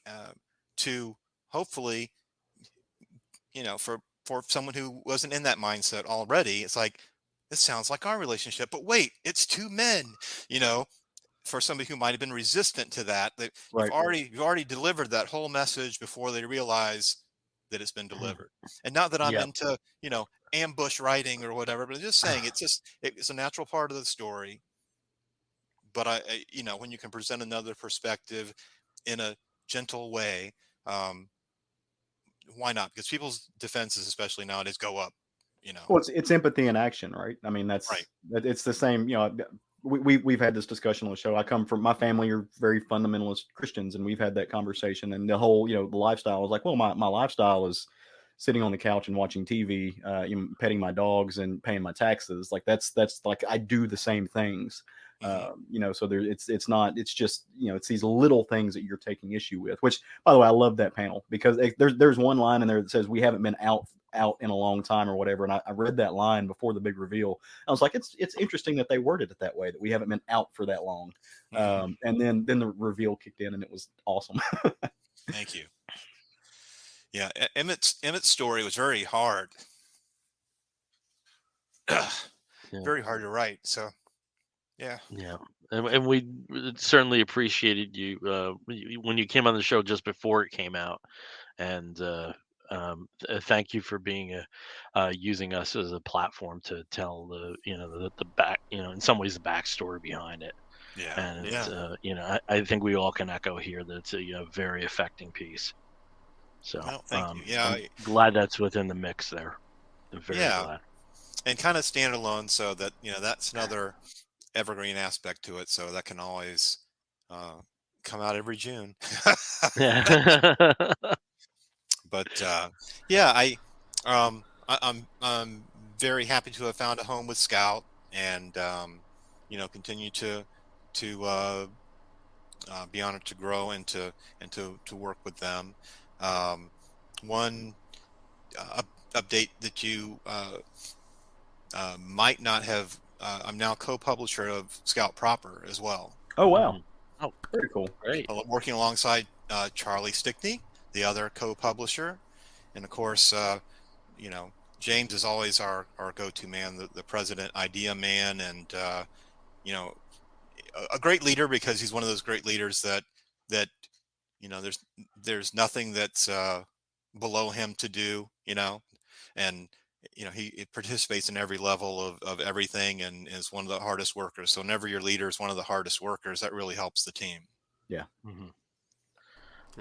to hopefully, for someone who wasn't in that mindset already, it's like, this sounds like our relationship, but wait, it's two men, for somebody who might have been resistant to that, you've already delivered that whole message before they realize that it's been delivered. And not that I'm into, ambush writing or whatever, but I'm just saying it's a natural part of the story. But I when you can present another perspective in a gentle way, why not? Because people's defenses, especially nowadays, go up. Well, it's empathy in action, right? I mean, it's the same. We've had this discussion on the show. I come from, my family are very fundamentalist Christians, and we've had that conversation. And the whole, the lifestyle was like, well, my lifestyle is sitting on the couch and watching TV, petting my dogs and paying my taxes. Like that's like, I do the same things. So it's not, it's just, it's these little things that you're taking issue with, which, by the way, I love that panel, because there's one line in there that says, "We haven't been out out in a long time or whatever. And I read that line before the big reveal. I was like, it's interesting that they worded it that way, that we haven't been out for that long. And then the reveal kicked in, and it was awesome. Thank you. Yeah, Emmett's story was very hard. Very hard to write. So, yeah. Yeah. And we certainly appreciated you when you came on the show just before it came out. And thank you for being using us as a platform to tell the back, in some ways the backstory behind it. Yeah. And I think we all can echo here that it's a very affecting piece. So thank you. Yeah, I'm glad that's within the mix there. I'm very glad. And kind of standalone, so that that's another evergreen aspect to it. So that can always come out every June. But I'm very happy to have found a home with Scout, and continue to be honored to grow and to work with them. One update that you might not have. I'm now co-publisher of Scout Proper as well. Oh wow! Oh, very cool. Great. Working alongside Charlie Stickney, the other co-publisher, and of course, James is always our go-to man, the president idea man, and a great leader, because he's one of those great leaders that there's nothing that's below him to do, and he participates in every level of everything, and is one of the hardest workers. So whenever your leader is one of the hardest workers, that really helps the team. Yeah.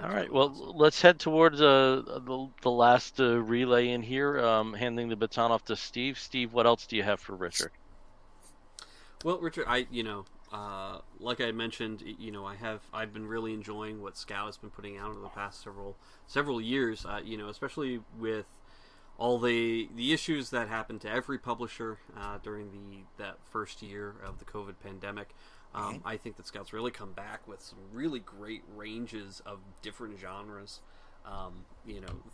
All right. Well, let's head towards the last relay in here, handing the baton off to Steve. Steve, what else do you have for Richard? Well, Richard, like I mentioned, I've been really enjoying what Scout has been putting out over the past several years. Especially with all the issues that happened to every publisher during that first year of the COVID pandemic. I think that Scout's really come back with some really great ranges of different genres.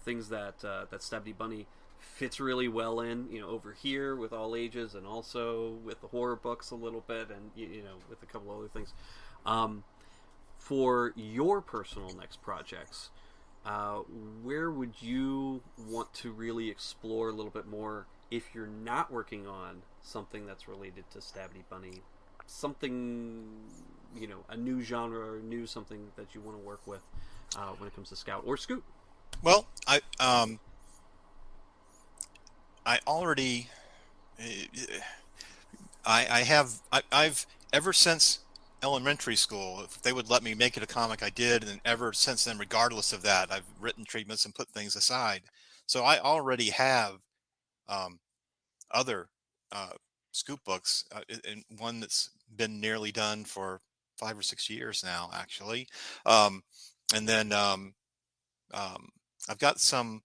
Things that Stabbity Bunny fits really well in, over here with all ages, and also with the horror books a little bit, and with a couple other things. For your personal next projects, where would you want to really explore a little bit more if you're not working on something that's related to Stabbity Bunny? Something, a new genre or new something that you want to work with when it comes to Scout or Scoot? Well, I've ever since elementary school, if they would let me make it a comic, I did, and ever since then, regardless of that, I've written treatments and put things aside. So I already have other scoop books, and one that's been nearly done for 5 or 6 years now, actually. And then I've got some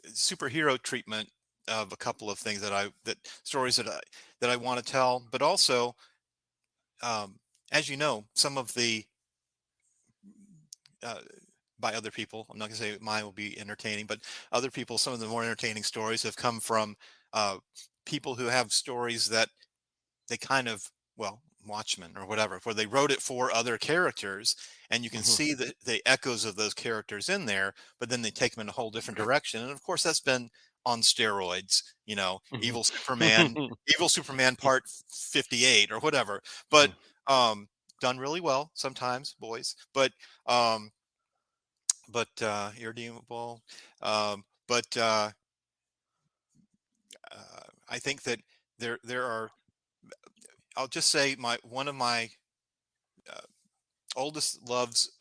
superhero treatment of a couple of things stories that I want to tell, but also, as you know, some of the by other people, I'm not going to say mine will be entertaining, but other people, some of the more entertaining stories have come from people who have stories that they kind of, Watchmen or whatever, where they wrote it for other characters, and you can see the echoes of those characters in there, but then they take them in a whole different direction. And of course, that's been on steroids, Evil Superman part 58 or whatever, but done really well sometimes, boys, but irredeemable. I think that there are, I'll just say one of my oldest loves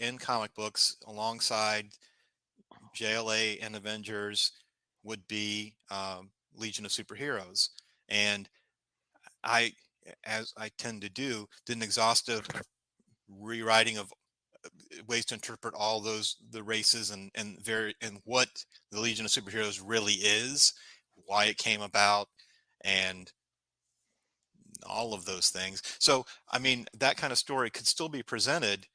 in comic books, alongside JLA and Avengers, would be Legion of Superheroes. And I, as I tend to do, did an exhaustive rewriting of ways to interpret all the races and what the Legion of Superheroes really is, why it came about, and all of those things. So, I mean, that kind of story could still be presented,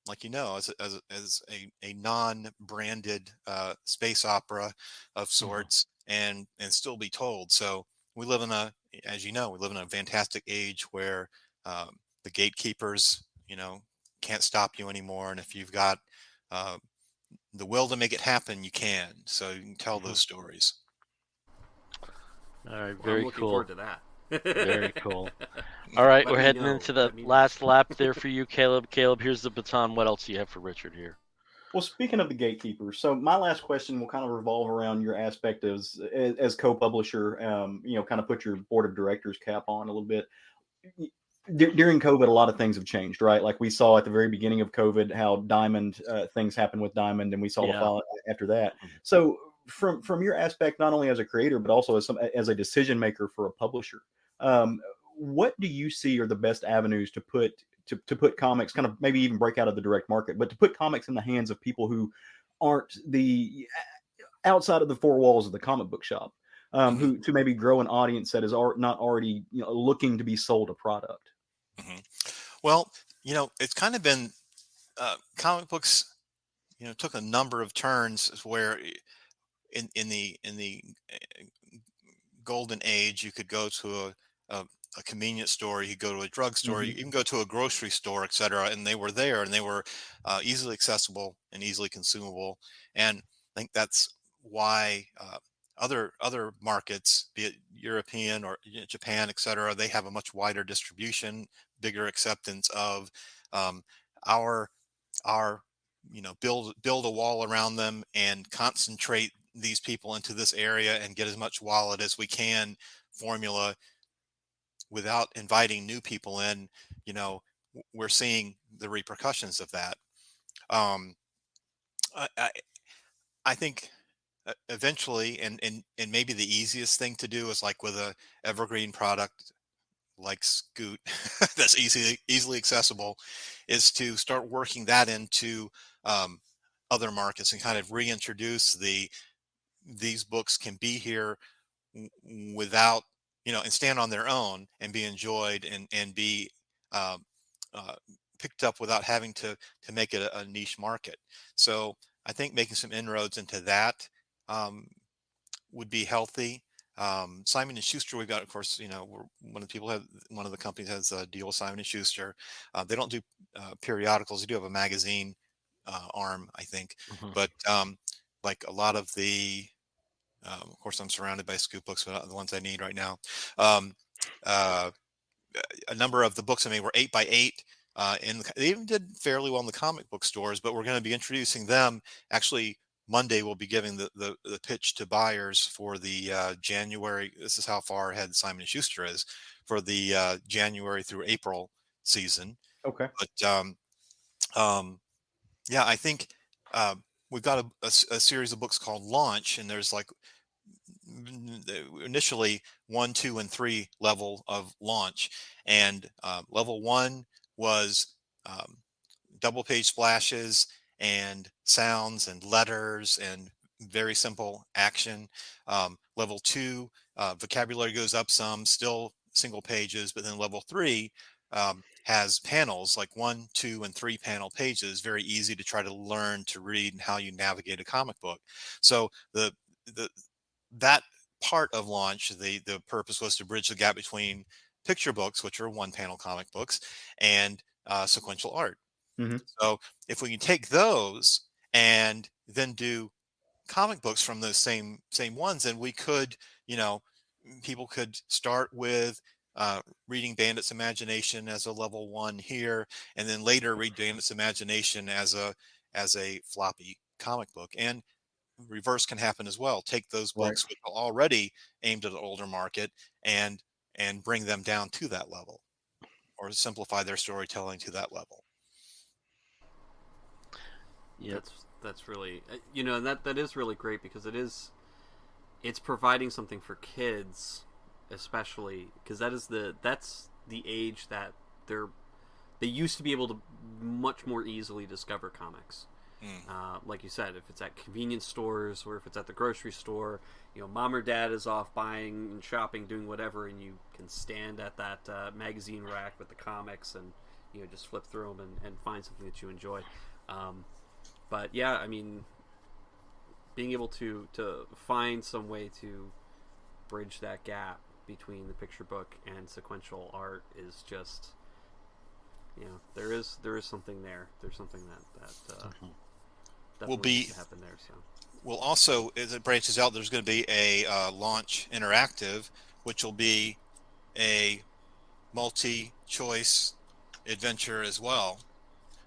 like as a non-branded space opera of sorts, and still be told. So we live in as you know, we live in a fantastic age where the gatekeepers, can't stop you anymore, and if you've got uh, the will to make it happen, you can. So you can tell those stories. All right, Well, I'm very looking cool. forward to that. Very cool. All right, Let we're me heading know. into the Let me know. last lap there for you, Caleb. Caleb, here's the baton. What else do you have for Richard here? Well, speaking of the gatekeepers, so my last question will kind of revolve around your aspect as co-publisher. Kind of put your board of directors cap on a little bit. During COVID, a lot of things have changed, right? Like we saw at the very beginning of COVID how Diamond things happened with Diamond, and we saw the Yeah. fall after that. So, from your aspect, not only as a creator but also as a decision maker for a publisher, what do you see are the best avenues to put comics, kind of maybe even break out of the direct market, but to put comics in the hands of people who aren't the outside of the four walls of the comic book shop, who to maybe grow an audience that is not already looking to be sold a product. Well, it's kind of been comic books. Took a number of turns where in the golden age, you could go to a convenience store, you could go to a drugstore, you can go to a grocery store, etc., and they were there, and they were easily accessible and easily consumable. And I think that's why other markets, be it European or Japan, etc., they have a much wider distribution, bigger acceptance of um, our our build a wall around them and concentrate these people into this area and get as much wallet as we can formula without inviting new people in. We're seeing the repercussions of that. um i i, I think eventually, and maybe the easiest thing to do is like with a evergreen product like Scoot that's easily accessible, is to start working that into um, other markets and kind of reintroduce these books can be here without, and stand on their own and be enjoyed and be um, uh, picked up without having to make it a niche market. So I think making some inroads into that um, would be healthy. Simon and Schuster, we've got, of course, one of the companies has a deal with Simon and Schuster. They don't do periodicals. They do have a magazine arm, I think, but like a lot of of course, I'm surrounded by scoop books, but not the ones I need right now. Um, uh, a number of the books I made were 8x8. They even did fairly well in the comic book stores, but we're going to be introducing them. Actually, Monday we'll be giving the pitch to buyers for the January. This is how far ahead Simon and Schuster is for the January through April season. Okay. But yeah, I think we've got a series of books called Launch, and there's like initially 1, 2, and 3 level of launch, and level 1 was double page splashes and sounds and letters and very simple action. Level 2, vocabulary goes up some, still single pages, but then level 3 has panels, like 1, 2, and 3 panel pages, very easy to try to learn to read and how you navigate a comic book. So the that part of Launch, the purpose was to bridge the gap between picture books, which are one panel comic books, and sequential art. So if we can take those and then do comic books from those same ones, and we could, people could start with reading Bandit's Imagination as a level 1 here, and then later read Bandit's Imagination as a floppy comic book. And reverse can happen as well. Take those Right. books which are already aimed at an older market and bring them down to that level, or simplify their storytelling to that level. Yep. That's really and that is really great, because it's providing something for kids, especially because that's the age that they used to be able to much more easily discover comics. Like you said, if it's at convenience stores or if it's at the grocery store, mom or dad is off buying and shopping, doing whatever, and you can stand at that magazine rack with the comics and just flip through them and find something that you enjoy. But yeah, I mean, being able to find some way to bridge that gap between the picture book and sequential art is just, there is something there. There's something that definitely needs to happen there. So we'll also, as it branches out, there's going to be a launch interactive, which will be a multi-choice adventure as well.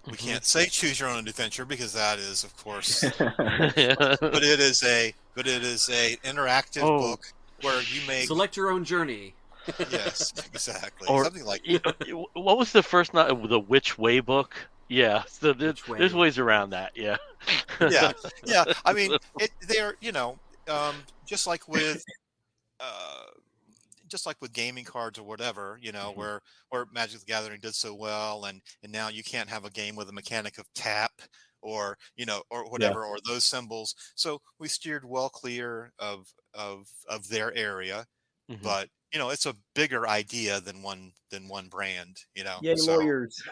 We can't say choose your own adventure because that is, of course, but it is a interactive book where you make select your own journey. Yes, exactly. Or something like what was the first the Which Way book? Yeah, so there's ways around that. Yeah, yeah. I mean, they're just like with gaming cards or whatever, where Magic the Gathering did so well, and now you can't have a game with a mechanic of tap or or whatever, or those symbols. So we steered well clear of their area, but it's a bigger idea than one brand. Yay, so, lawyers.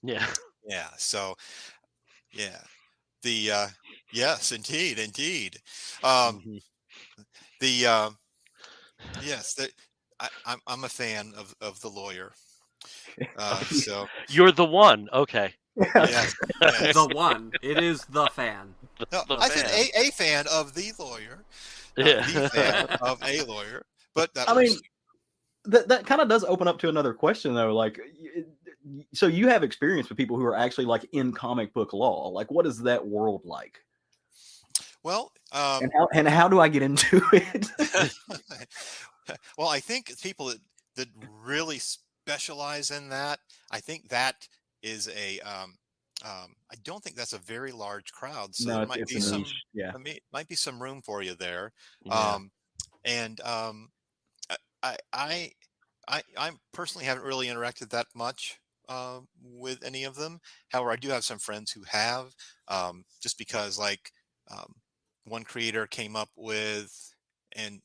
yeah. So the yes, indeed. The yes, I'm a fan of the lawyer. So you're the one. Okay. Yes. The one. It is the fan. No, I said a fan of the lawyer. The fan of a lawyer. But I mean, that kind of does open up to another question, though. Like, so you have experience with people who are actually like in comic book law. Like, what is that world like? Well, and how do I get into it? Well, I think people that really specialize in that, I think that is a I don't think that's a very large crowd, so there might be some might be some room for you there. And I personally haven't really interacted that much with any of them. However, I do have some friends who have, just because one creator came up with and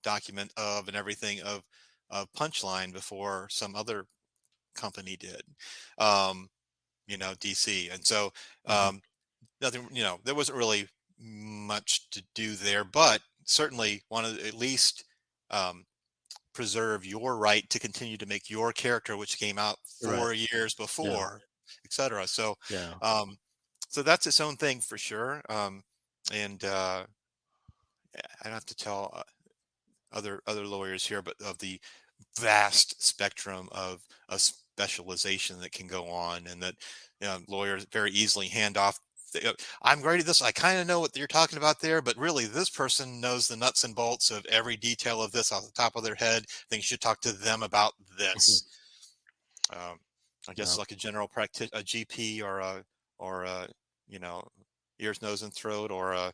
document of and everything of Punchline before some other company did, DC, and so nothing, there wasn't really much to do there, but certainly want to at least preserve your right to continue to make your character, which came out 4 years before, etc. So so that's its own thing for sure. And I don't have to tell other lawyers here, but of the vast spectrum of specialization that can go on, and that lawyers very easily hand off. I'm great at this. I kind of know what you're talking about there, but really this person knows the nuts and bolts of every detail of this off the top of their head. I think you should talk to them about this. I guess like a general practice, a GP, or a ears, nose, and throat, or a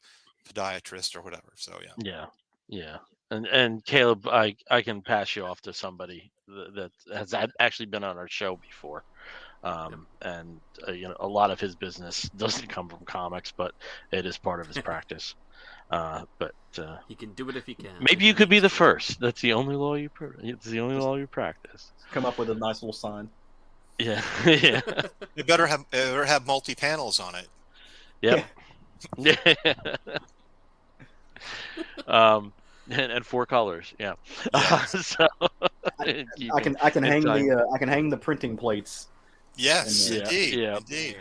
podiatrist or whatever. So yeah. And Caleb, I can pass you off to somebody that has actually been on our show before. And a lot of his business doesn't come from comics, but it is part of his practice. But he can do it if he can. Maybe you could be the first. That's the only law you practice. Come up with a nice little sign. Yeah. You better have multi panels on it. Yep. And 4 colors. Yeah. So I can hang the printing plates. Yes, indeed.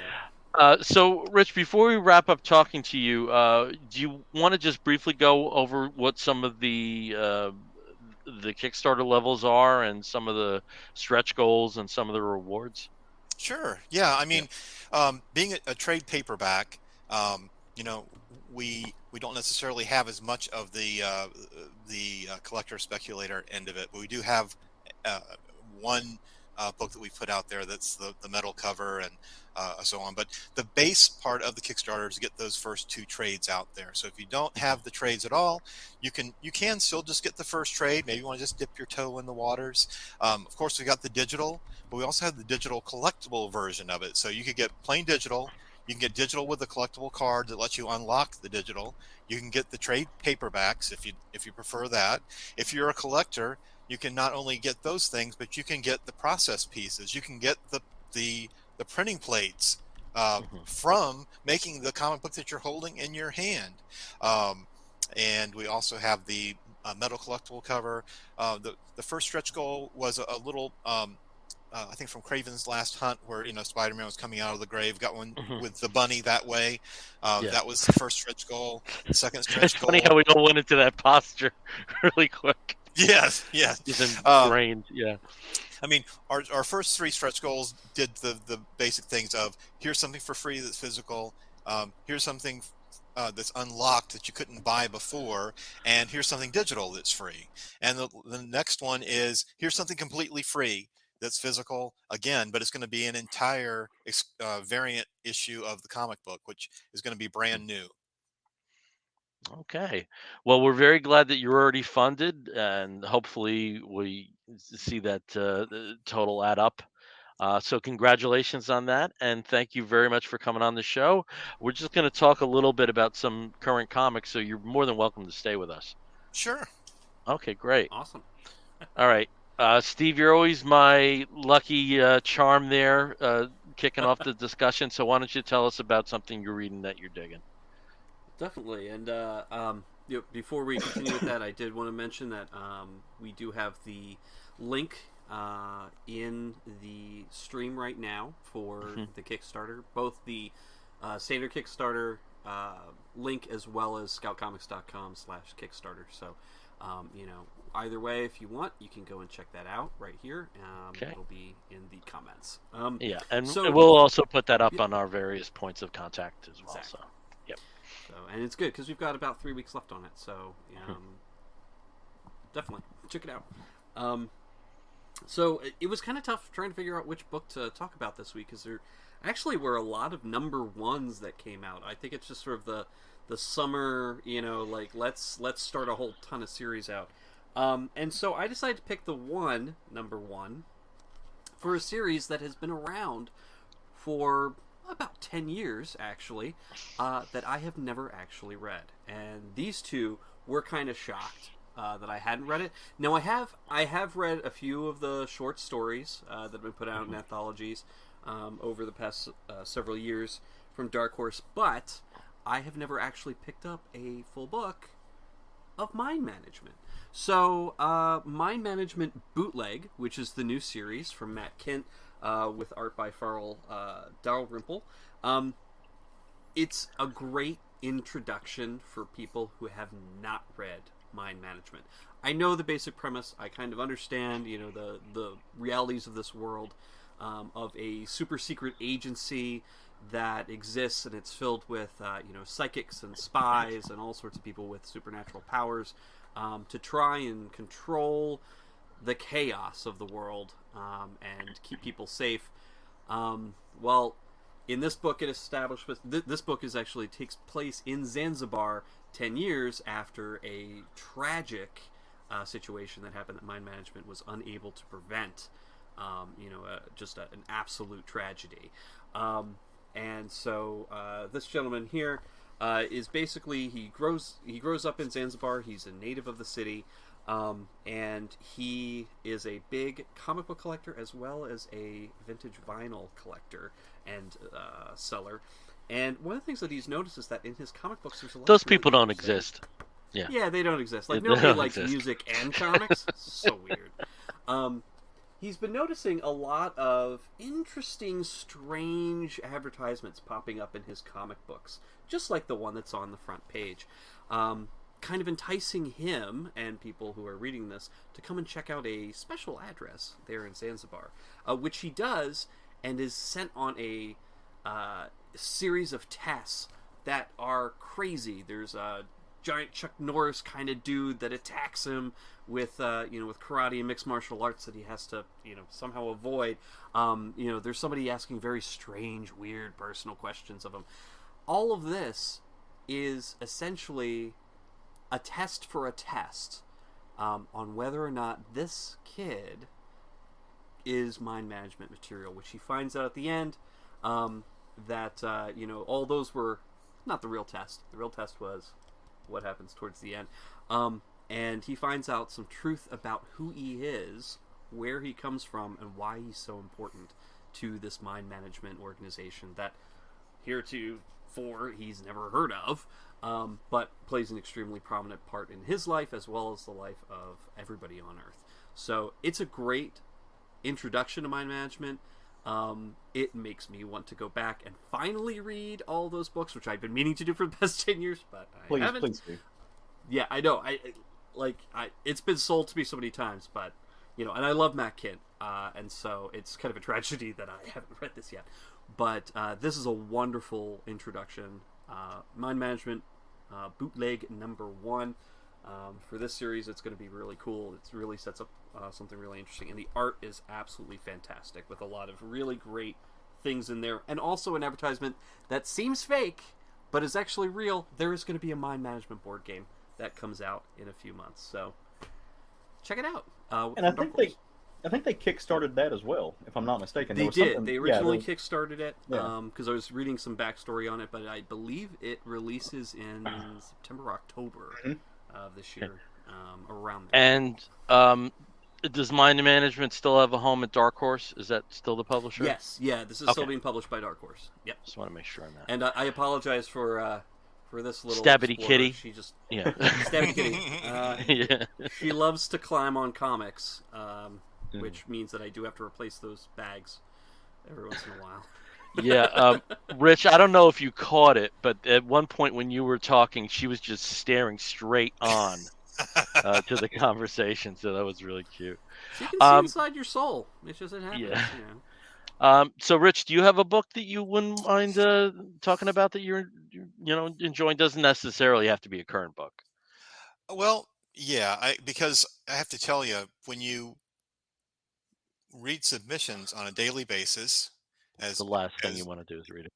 So, Rich, before we wrap up talking to you, do you want to just briefly go over what some of the Kickstarter levels are, and some of the stretch goals, and some of the rewards? Sure. Yeah. I mean, being a trade paperback, we don't necessarily have as much of the collector speculator end of it, but we do have one book that we put out there that's the metal cover and so on. But the base part of the Kickstarter is to get those first 2 trades out there. So if you don't have the trades at all, you can still just get the first trade. Maybe you want to just dip your toe in the waters. Of course, we got the digital, but we also have the digital collectible version of it. So you could get plain digital. You can get digital with a collectible card that lets you unlock the digital. You can get the trade paperbacks if you prefer that. If you're a collector, you can not only get those things, but you can get the process pieces. You can get the printing plates from making the comic book that you're holding in your hand. And we also have the metal collectible cover. The first stretch goal was a little, I think from Craven's Last Hunt, where Spider-Man was coming out of the grave. Got one with the bunny that way. That was the first stretch goal. The second stretch goal. It's funny how we all went into that posture really quick. Yes. It's ingrained. I mean, our first 3 stretch goals did the basic things of, here's something for free that's physical. Here's something that's unlocked that you couldn't buy before, and here's something digital that's free. And the next one is, here's something completely free that's physical again, but it's going to be an entire variant issue of the comic book, which is going to be brand new. Okay. Well, we're very glad that you're already funded, and hopefully we see that total add up. So congratulations on that, and thank you very much for coming on the show. We're just going to talk a little bit about some current comics, so you're more than welcome to stay with us. Sure. Okay, great. Awesome. All right. Steve, you're always my lucky charm there, kicking off the discussion. So why don't you tell us about something you're reading that you're digging? Definitely. And before we continue with that, I did want to mention that we do have the link in the stream right now for the Kickstarter, both the standard Kickstarter link as well as scoutcomics.com/Kickstarter. So, either way, if you want, you can go and check that out right here. Okay. It'll be in the comments. And we'll also put that up on our various points of contact as well. Exactly. So, yep. So, and it's good because we've got about 3 weeks left on it. So, definitely check it out. So it was kind of tough trying to figure out which book to talk about this week, because there actually were a lot of number ones that came out. I think it's just sort of the summer, like let's start a whole ton of series out. And so I decided to pick the number one, for a series that has been around for about 10 years, actually, that I have never actually read. And these two were kind of shocked that I hadn't read it. Now, I have read a few of the short stories that have been put out in anthologies over the past several years from Dark Horse, but I have never actually picked up a full book of Mind Management. So, Mind Management Bootleg, which is the new series from Matt Kint with art by Farrell Dalrymple. It's a great introduction for people who have not read Mind Management. I know the basic premise. I kind of understand, the realities of this world, of a super secret agency that exists, and it's filled with, psychics and spies and all sorts of people with supernatural powers to try and control the chaos of the world and keep people safe. Well, in this book, it establishes this book actually takes place in Zanzibar 10 years after a tragic situation that happened that Mind Management was unable to prevent. Just an absolute tragedy. And so this gentleman here is basically he grows up in Zanzibar. He's a native of the city, and he is a big comic book collector as well as a vintage vinyl collector and seller. And one of the things that he's noticed is that in his comic books, there's a lot Those of people really don't exist. Yeah, they don't exist. Like, They nobody don't likes exist. music and comics. So weird. He's been noticing a lot of interesting, strange advertisements popping up in his comic books, just like the one that's on the front page. Kind of enticing him and people who are reading this to come and check out a special address there in Zanzibar, which he does, and is sent on a series of tests that are crazy. There's a giant Chuck Norris kind of dude that attacks him with with karate and mixed martial arts that he has to somehow avoid. There's somebody asking very strange, weird, personal questions of him. All of this is essentially a test for a test on whether or not this kid is Mind Management material, which he finds out at the end that all those were not the real test. The real test was what happens towards the end. and he finds out some truth about who he is, where he comes from, and why he's so important to this mind management organization that heretofore he's never heard of, but plays an extremely prominent part in his life as well as the life of everybody on Earth. So it's a great introduction to mind management. It makes me want to go back and finally read all those books, which I've been meaning to do for the past 10 years, but I haven't. Please do. Yeah, I know. It's been sold to me so many times, but and I love Matt Kint, and so it's kind of a tragedy that I haven't read this yet. But this is a wonderful introduction. Mind Management bootleg number 1. For this series, it's going to be really cool. It really sets up something really interesting, and the art is absolutely fantastic with a lot of really great things in there, and also an advertisement that seems fake but is actually real. There is going to be a mind management board game that comes out in a few months, so check it out. And I think they kickstarted that as well, if I'm not mistaken. They did. They originally kickstarted it because I was reading some backstory on it, but I believe it releases in September or October of this year, around there. And does Mind Management still have a home at Dark Horse? Is that still the publisher? Yes. Yeah, this is still being published by Dark Horse. Yep. Just want to make sure on that. And I apologize for this little Stabbity explorer. Kitty. She just Stabbity Kitty. She loves to climb on comics, which means that I do have to replace those bags every once in a while. Yeah, Rich, I don't know if you caught it, but at one point when you were talking, she was just staring straight on to the conversation, so that was really cute. She can see inside your soul. It's just it happens. Yeah. So, Rich, do you have a book that you wouldn't mind talking about that you're enjoying? Doesn't necessarily have to be a current book. Well, yeah, because I have to tell you, when you read submissions on a daily basis, the last thing you want to do is read it.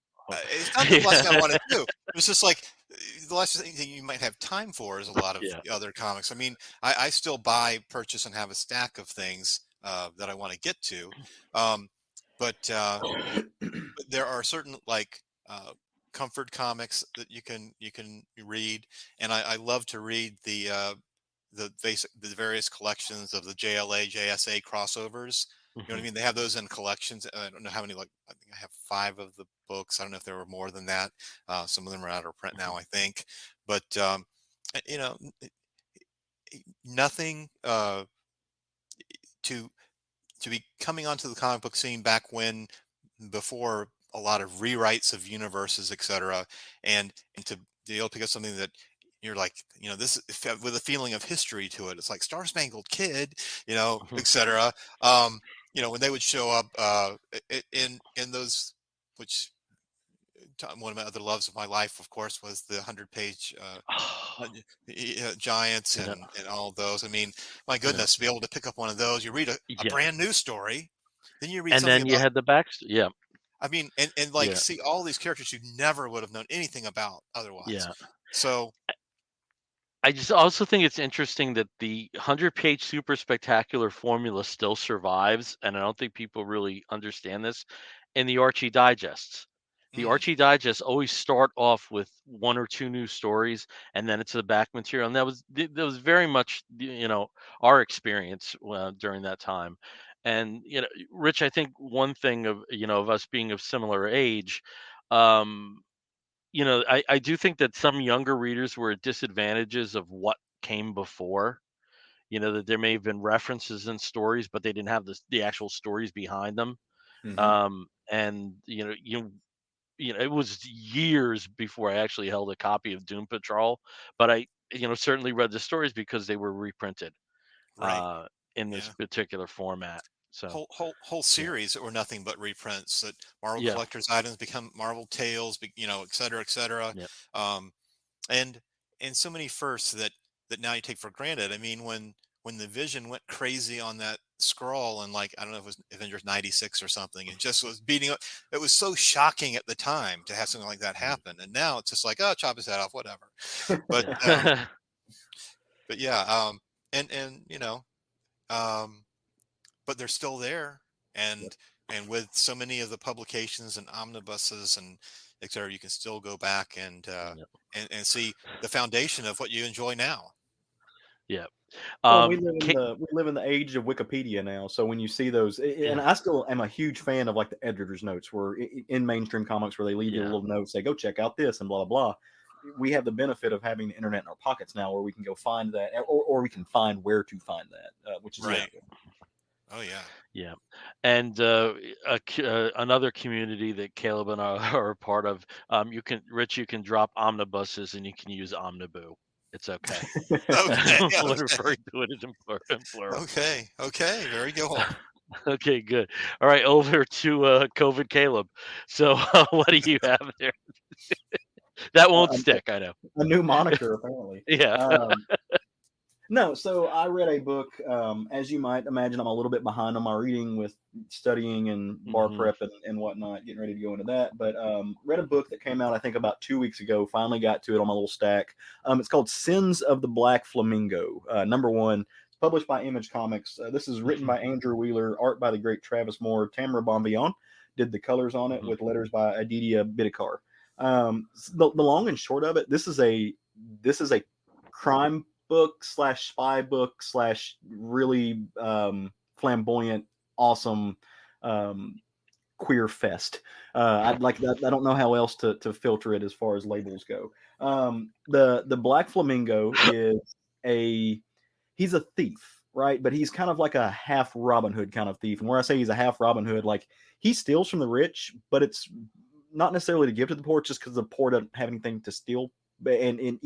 It's not the last thing I want to do. It's just like the last thing you might have time for is a lot of other comics. I mean, I still purchase, and have a stack of things that I want to get to. But there are certain comfort comics that you can read, and I love to read the various collections of the JLA JSA crossovers. You know what I mean? They have those in collections. I don't know how many. I think I have 5 of the books. I don't know if there were more than that. Some of them are out of print now, I think. But nothing to be coming onto the comic book scene back before a lot of rewrites of universes, etc., and to be able to pick up something that you're like, this with a feeling of history to it. It's like Star Spangled Kid, etc. When they would show up in those, which one of my other loves of my life, of course, was the 100-page Giants and all those. I mean, my goodness, to be able to pick up one of those, you read a brand new story, then you read and something then you had the backstory. Yeah. I mean, and see all these characters you never would have known anything about otherwise. Yeah. So I just also think it's interesting that the 100-page super spectacular formula still survives, and I don't think people really understand this, in the Archie digests. The Archie digests always start off with 1 or 2 new stories, and then it's the back material, and that was very much our experience during that time. And Rich, I think one thing of us being of similar age, I do think that some younger readers were at disadvantages of what came before. That there may have been references in stories, but they didn't have the actual stories behind them. And it was years before I actually held a copy of Doom Patrol, but I certainly read the stories because they were reprinted in this particular format. So whole series that were nothing but reprints, that Marvel collector's items become Marvel Tales, et cetera, et cetera. And so many firsts that now you take for granted. I mean, when the Vision went crazy on that scroll, and I don't know if it was Avengers 96 or something, and just was beating up. It was so shocking at the time to have something like that happen. And now it's just like, oh, chop his head off, whatever. But but yeah, but they're still there, and with so many of the publications and omnibuses and et cetera, you can still go back and see the foundation of what you enjoy now. Yeah. Well, Ki- we live in the age of Wikipedia now. So when you see those, and yeah. I still am a huge fan of like the editor's notes, where in mainstream comics, where they leave you a Yeah. little note, say go check out this and blah blah blah. We have the benefit of having the internet in our pockets now, where we can go find that, or we can find where to find that, which is Right. really Oh yeah. Yeah, and another community that Caleb and I are a part of. You can drop omnibuses and you can use omniboo. It's okay Okay. when Okay. referring to it in plural. Okay. Okay. Very cool. Okay, good. All right, over to COVID Caleb. So, what do you have there? That won't a, stick, I know. a new moniker apparently. Yeah. No, so I read a book. As you might imagine, I'm a little bit behind on my reading with studying and bar Hmm. prep and whatnot, getting ready to go into that. But read a book that came out, I think, about 2 weeks ago. Finally got to it on my little stack. It's called Sins of the Black Flamingo, number one. It's published by Image Comics. This is written Hmm. by Andrew Wheeler, art by the great Travis Moore. Tamara Bonvillain did the colors on it Hmm. with letters by Aditya Bidikar. The long and short of it, this is a crime book slash spy book slash really flamboyant, awesome queer fest. I'd like that. I don't know how else to filter it as far as labels go. The Black Flamingo is a he's a thief, right? But he's kind of like a half Robin Hood kind of thief. And where I say he's a half Robin Hood, like he steals from the rich, but it's not necessarily to give to the poor, just because the poor doesn't have anything to steal. And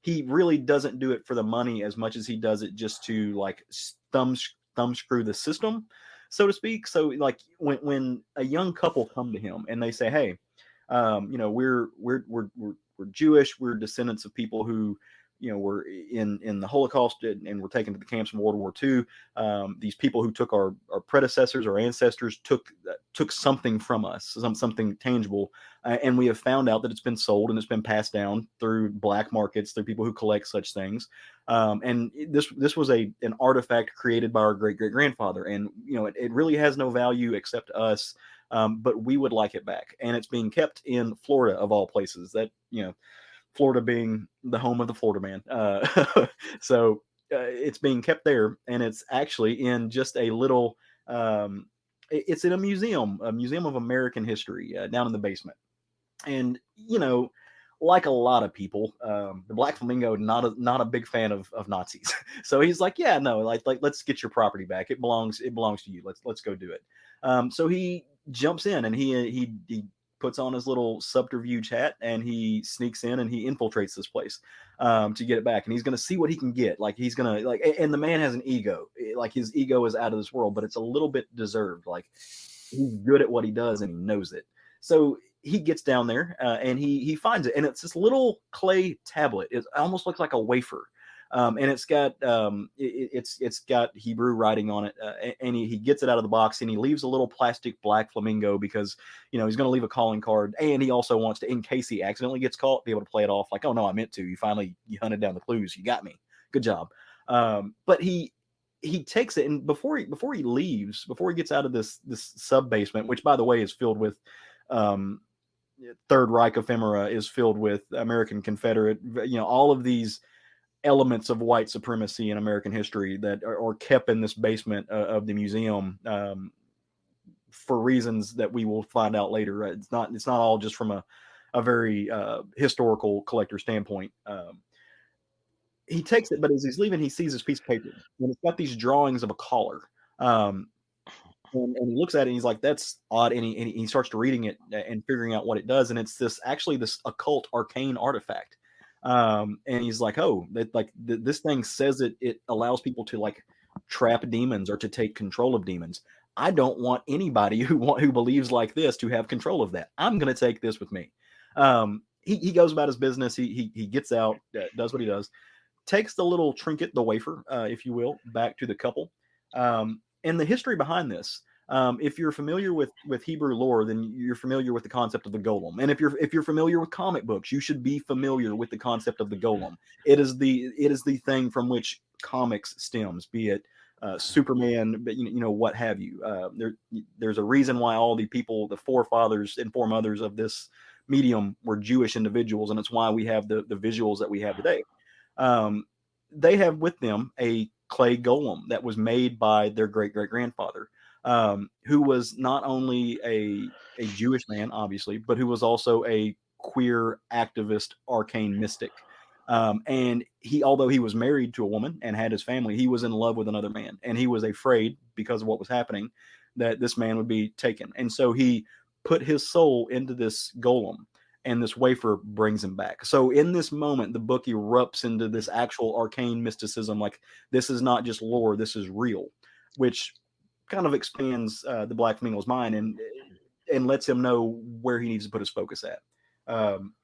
he really doesn't do it for the money as much as he does it just to like thumb screw the system, so to speak. So like when a young couple come to him and they say, "Hey, we're Jewish. We're descendants of people who, were in the Holocaust and were taken to the camps in World War II. These people who took our predecessors, our ancestors, took something from us, something tangible, and we have found out that it's been sold and it's been passed down through black markets, through people who collect such things. And this was an artifact created by our great grandfather, and it really has no value except to us." But we would like it back, and it's being kept in Florida of all places. That Florida being the home of the Florida man, so it's being kept there, and it's actually in just a little. It's in a museum of American history down in the basement, and like a lot of people, the Black Flamingo not a big fan of Nazis. So he's like, yeah, no, like let's get your property back. It belongs to you. Let's go do it. So he jumps in and he puts on his little subterfuge hat and he sneaks in and he infiltrates this place to get it back. And he's gonna see what he can get. Like he's gonna and the man has an ego. Like his ego is out of this world, but it's a little bit deserved. Like he's good at what he does and he knows it. So he gets down there and he finds it, and it's this little clay tablet. It almost looks like a wafer, and it's got it's got Hebrew writing on it. And he gets it out of the box and he leaves a little plastic black flamingo because he's going to leave a calling card, and he also wants to, in case he accidentally gets caught, be able to play it off like, oh no, I meant to. You hunted down the clues. You got me. Good job. But he takes it, and before he leaves, before he gets out of this sub basement, which by the way is filled with Third Reich ephemera, is filled with American Confederate, all of these elements of white supremacy in American history that are kept in this basement of the museum for reasons that we will find out later. It's not all just from a very historical collector standpoint. He takes it, but as he's leaving, he sees this piece of paper, and it's got these drawings of a collar. Um, and he looks at it and he's like, that's odd. And he starts to reading it and figuring out what it does. And it's this occult arcane artifact. And he's like, oh, this thing says it allows people to like trap demons or to take control of demons. I don't want anybody who believes like this to have control of that. I'm going to take this with me. He goes about his business. He gets out, does what he does, takes the little trinket, the wafer, if you will, back to the couple. And the history behind this, if you're familiar with Hebrew lore, then you're familiar with the concept of the golem. And if you're familiar with comic books, you should be familiar with the concept of the golem. It is the thing from which comics stems, be it Superman, but what have you. There's a reason why all the people, the forefathers and foremothers of this medium, were Jewish individuals, and it's why we have the visuals that we have today. they have with them a clay golem that was made by their great great grandfather, who was not only a Jewish man, obviously, but who was also a queer activist, arcane mystic. And he, although he was married to a woman and had his family, he was in love with another man, and he was afraid because of what was happening that this man would be taken. And so he put his soul into this golem, and this wafer brings him back. So in this moment, the book erupts into this actual arcane mysticism. Like, this is not just lore; this is real, which kind of expands the Black Flamingo's mind and lets him know where he needs to put his focus at. Um,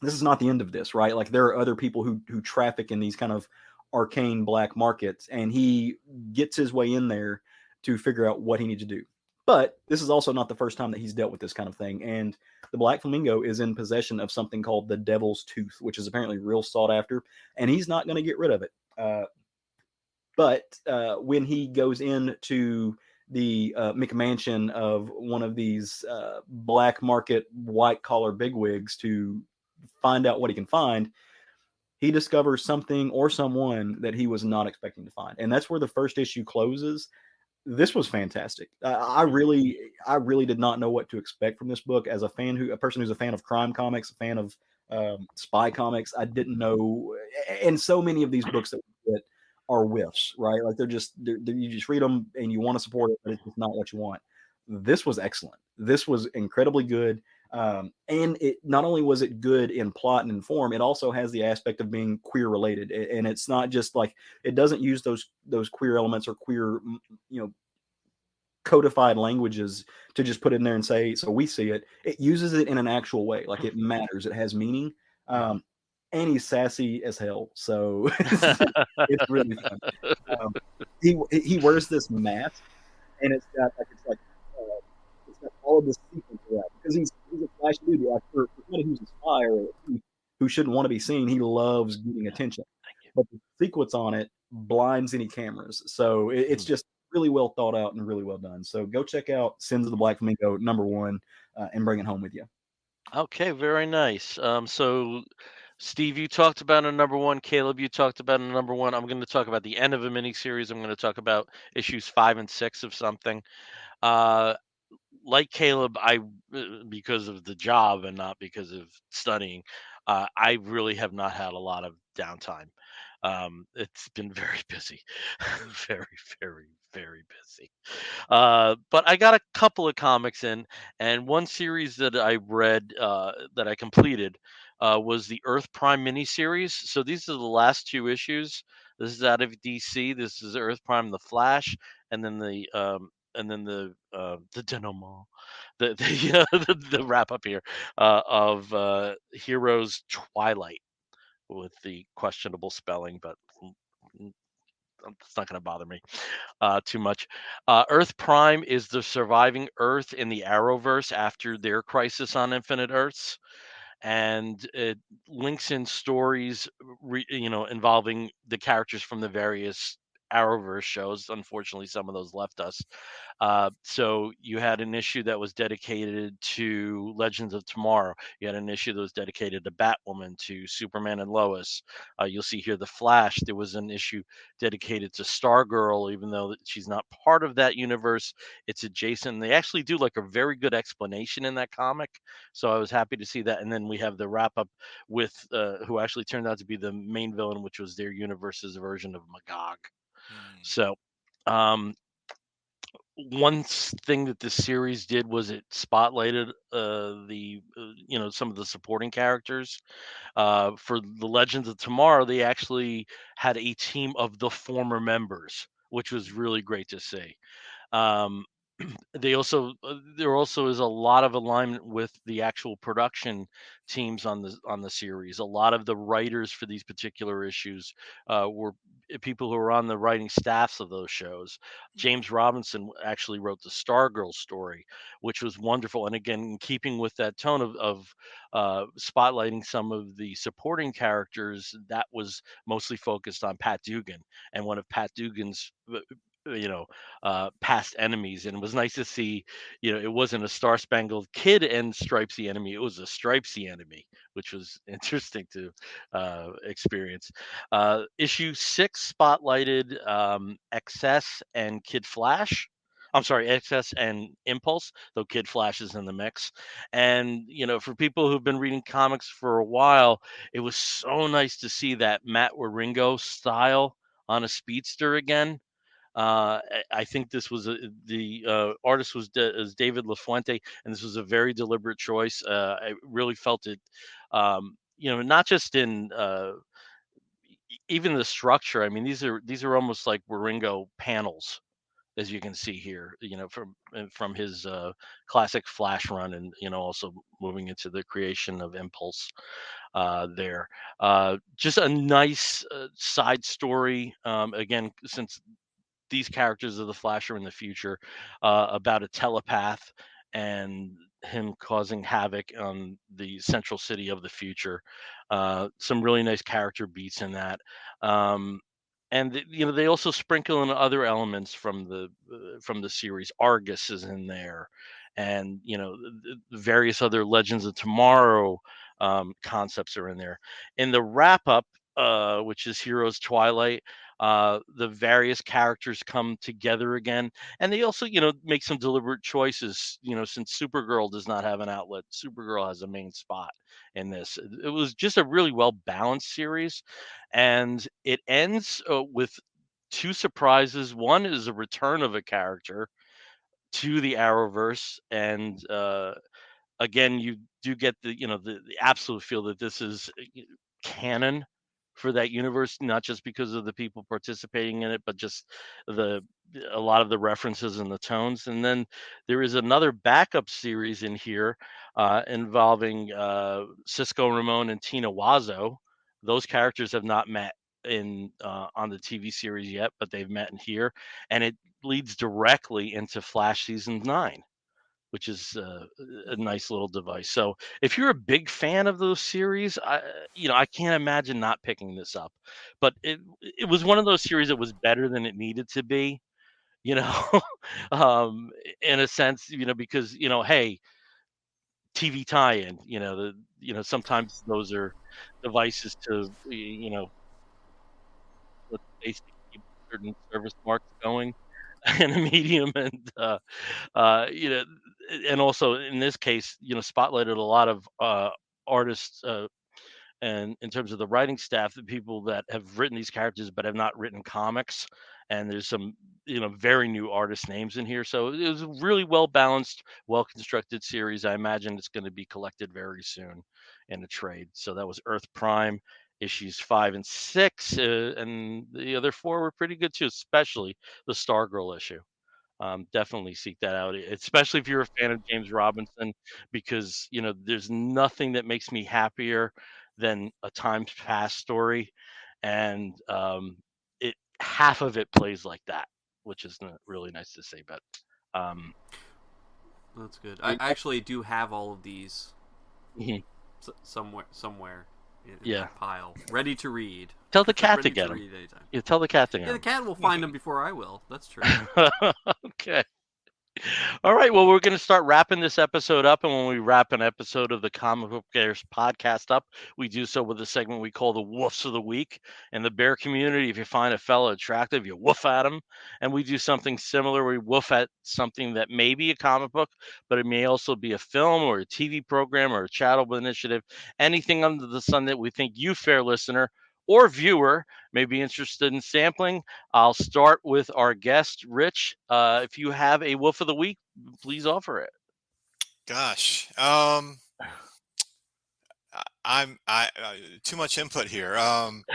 this is not the end of this, right? Like, there are other people who traffic in these kind of arcane black markets, and he gets his way in there to figure out what he needs to do. But this is also not the first time that he's dealt with this kind of thing. And the Black Flamingo is in possession of something called the Devil's Tooth, which is apparently real sought after, and he's not going to get rid of it. But when he goes into the McMansion of one of these black market white collar bigwigs to find out what he can find, he discovers something or someone that he was not expecting to find, and that's where the first issue closes. This was fantastic. I really did not know what to expect from this book. As a person who's a fan of crime comics, a fan of spy comics, I didn't know. And so many of these books that we get are whiffs, right? Like, you just read them and you want to support it, but it's just not what you want. This was excellent. This was incredibly good. And it not only was it good in plot and in form, it also has the aspect of being queer related, and it's not just like, it doesn't use those queer elements or queer, codified languages to just put it in there and say, so we see it. It uses it in an actual way, like it matters, it has meaning. And he's sassy as hell, so it's really fun. He wears this mask, and it's got all of this sequence around, because he's a flashy dude. Like, for somebody who's a spy or who shouldn't want to be seen, he loves getting attention. But the sequence on it blinds any cameras, so it's just really well thought out and really well done. So go check out Sins of the Black Flamingo #1 and bring it home with you. Okay, very nice. So Steve, you talked about a #1. Caleb, you talked about a #1. I'm going to talk about the end of a miniseries. I'm going to talk about issues 5 and 6 of something. Uh, like Caleb, because of the job and not because of studying, I really have not had a lot of downtime. It's been very busy, very, very, very busy. But I got a couple of comics in, and one series that I read, that I completed, was the Earth Prime miniseries. So these are the last 2 issues. This is out of DC. This is Earth Prime, the Flash, and then the denouement, the wrap up here, of Heroes Twilight, with the questionable spelling, but it's not going to bother me too much. Earth Prime is the surviving Earth in the Arrowverse after their Crisis on Infinite Earths, and it links in stories, involving the characters from the various Arrowverse shows. Unfortunately, some of those left us. So you had an issue that was dedicated to Legends of Tomorrow. You had an issue that was dedicated to Batwoman, to Superman and Lois. You'll see here the Flash. There was an issue dedicated to Stargirl, even though she's not part of that universe. It's adjacent. And they actually do like a very good explanation in that comic. So I was happy to see that. And then we have the wrap up with who actually turned out to be the main villain, which was their universe's version of Magog. So, one thing that this series did was it spotlighted some of the supporting characters. For the Legends of Tomorrow, they actually had a team of the former members, which was really great to see. Um, there also is a lot of alignment with the actual production teams on the series. A lot of the writers for these particular issues were people who were on the writing staffs of those shows. James Robinson actually wrote the Stargirl story, which was wonderful, and again, in keeping with that tone of spotlighting some of the supporting characters, that was mostly focused on Pat Dugan and one of Pat Dugan's past enemies, and it was nice to see, it wasn't a Star Spangled Kid and Stripesy enemy, it was a Stripesy enemy, which was interesting to experience. Issue 6 spotlighted XS and Kid Flash. I'm sorry, XS and Impulse, though Kid Flash is in the mix. And for people who've been reading comics for a while, it was so nice to see that Matt Waringo style on a speedster again. I think this was the artist is David LaFuente, and this was a very deliberate choice. I really felt it, not just in even the structure. I mean, these are almost like Waringo panels, as you can see here. From his classic Flash run, and also moving into the creation of Impulse there. Just a nice side story. Again, since these characters of the Flash are in the future, about a telepath and him causing havoc on the central city of the future. Some really nice character beats in that. Um, and they also sprinkle in other elements from the series. Argus is in there, and the various other Legends of Tomorrow concepts are in there. In the wrap up, which is Heroes Twilight, the various characters come together again, and they also make some deliberate choices. Since Supergirl does not have an outlet, Supergirl has a main spot in this. It was just a really well balanced series, and it ends with two surprises. One is a return of a character to the Arrowverse, and again, you do get the absolute feel that this is canon for that universe, not just because of the people participating in it, but just the a lot of the references and the tones. And then there is another backup series in here involving Cisco Ramon and Tina Wazo. Those characters have not met in on the TV series yet, but they've met in here, and it leads directly into Flash season 9, which is a nice little device. So if you're a big fan of those series, I can't imagine not picking this up. But it was one of those series that was better than it needed to be, you know, um, in a sense, because hey, TV tie-in, sometimes those are devices to let's basically keep certain service marks going in a medium, and and also in this case, spotlighted a lot of artists, and in terms of the writing staff, the people that have written these characters but have not written comics. And there's some, very new artist names in here. So it was a really well balanced, well constructed series. I imagine it's going to be collected very soon in a trade. So that was Earth Prime issues 5 and 6, and the other four were pretty good too, especially the Stargirl issue. Definitely seek that out, especially if you're a fan of James Robinson, because there's nothing that makes me happier than a times past story, and it half of it plays like that, which is really nice to see. But um, that's good. I actually do have all of these mhm. somewhere in Yeah. that pile, ready to read. Tell the cat Ready to get to them. read anytime. Yeah, tell the cat to get Yeah, the cat will find them before I will. That's true. Okay. All right. Well, we're going to start wrapping this episode up. And when we wrap an episode of the Comic Book Bears podcast up, we do so with a segment we call the Woofs of the Week. In the bear community, if you find a fella attractive, you woof at him. And we do something similar. We woof at something that may be a comic book, but it may also be a film or a TV program or a charitable initiative, anything under the sun that we think you, fair listener or viewer, may be interested in sampling. I'll start with our guest, Rich. If you have a woof of the week, please offer it. Gosh, I too much input here.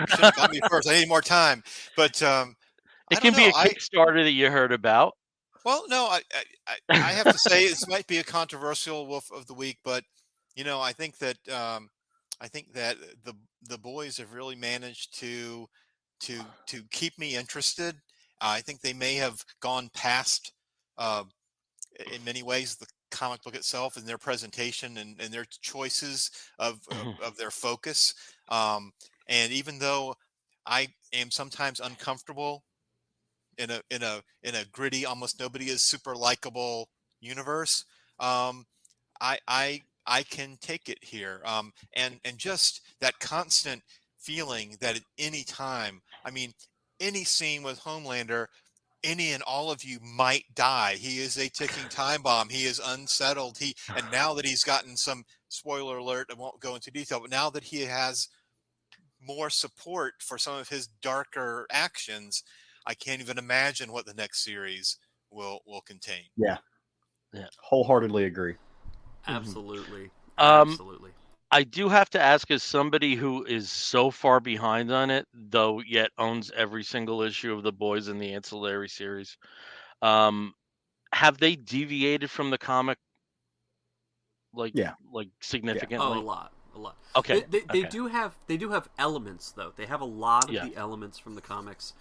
Should have got me first. I need more time, but I It don't can be know. a Kickstarter that you heard about. Well, no, I have to say this might be a controversial wolf of the week, but I think that the boys have really managed to keep me interested. I think they may have gone past, uh, in many ways, the comic book itself and their presentation and their choices of their focus. Um, and even though I am sometimes uncomfortable in a gritty, almost nobody is super likable universe. I can take it here. And just that constant feeling that at any time, I mean, any scene with Homelander, any and all of you might die. He is a ticking time bomb. He is unsettled. And now that he's gotten some, spoiler alert, I won't go into detail, but now that he has more support for some of his darker actions, I can't even imagine what the next series will contain. Yeah. Yeah. Wholeheartedly agree. Absolutely. Um, Absolutely. I do have to ask, as somebody who is so far behind on it, though yet owns every single issue of The Boys and the ancillary series, have they deviated from the comic like Yeah. significantly? Oh, a lot. Okay. They do have elements though. They have a lot of Yeah. the elements from the comics,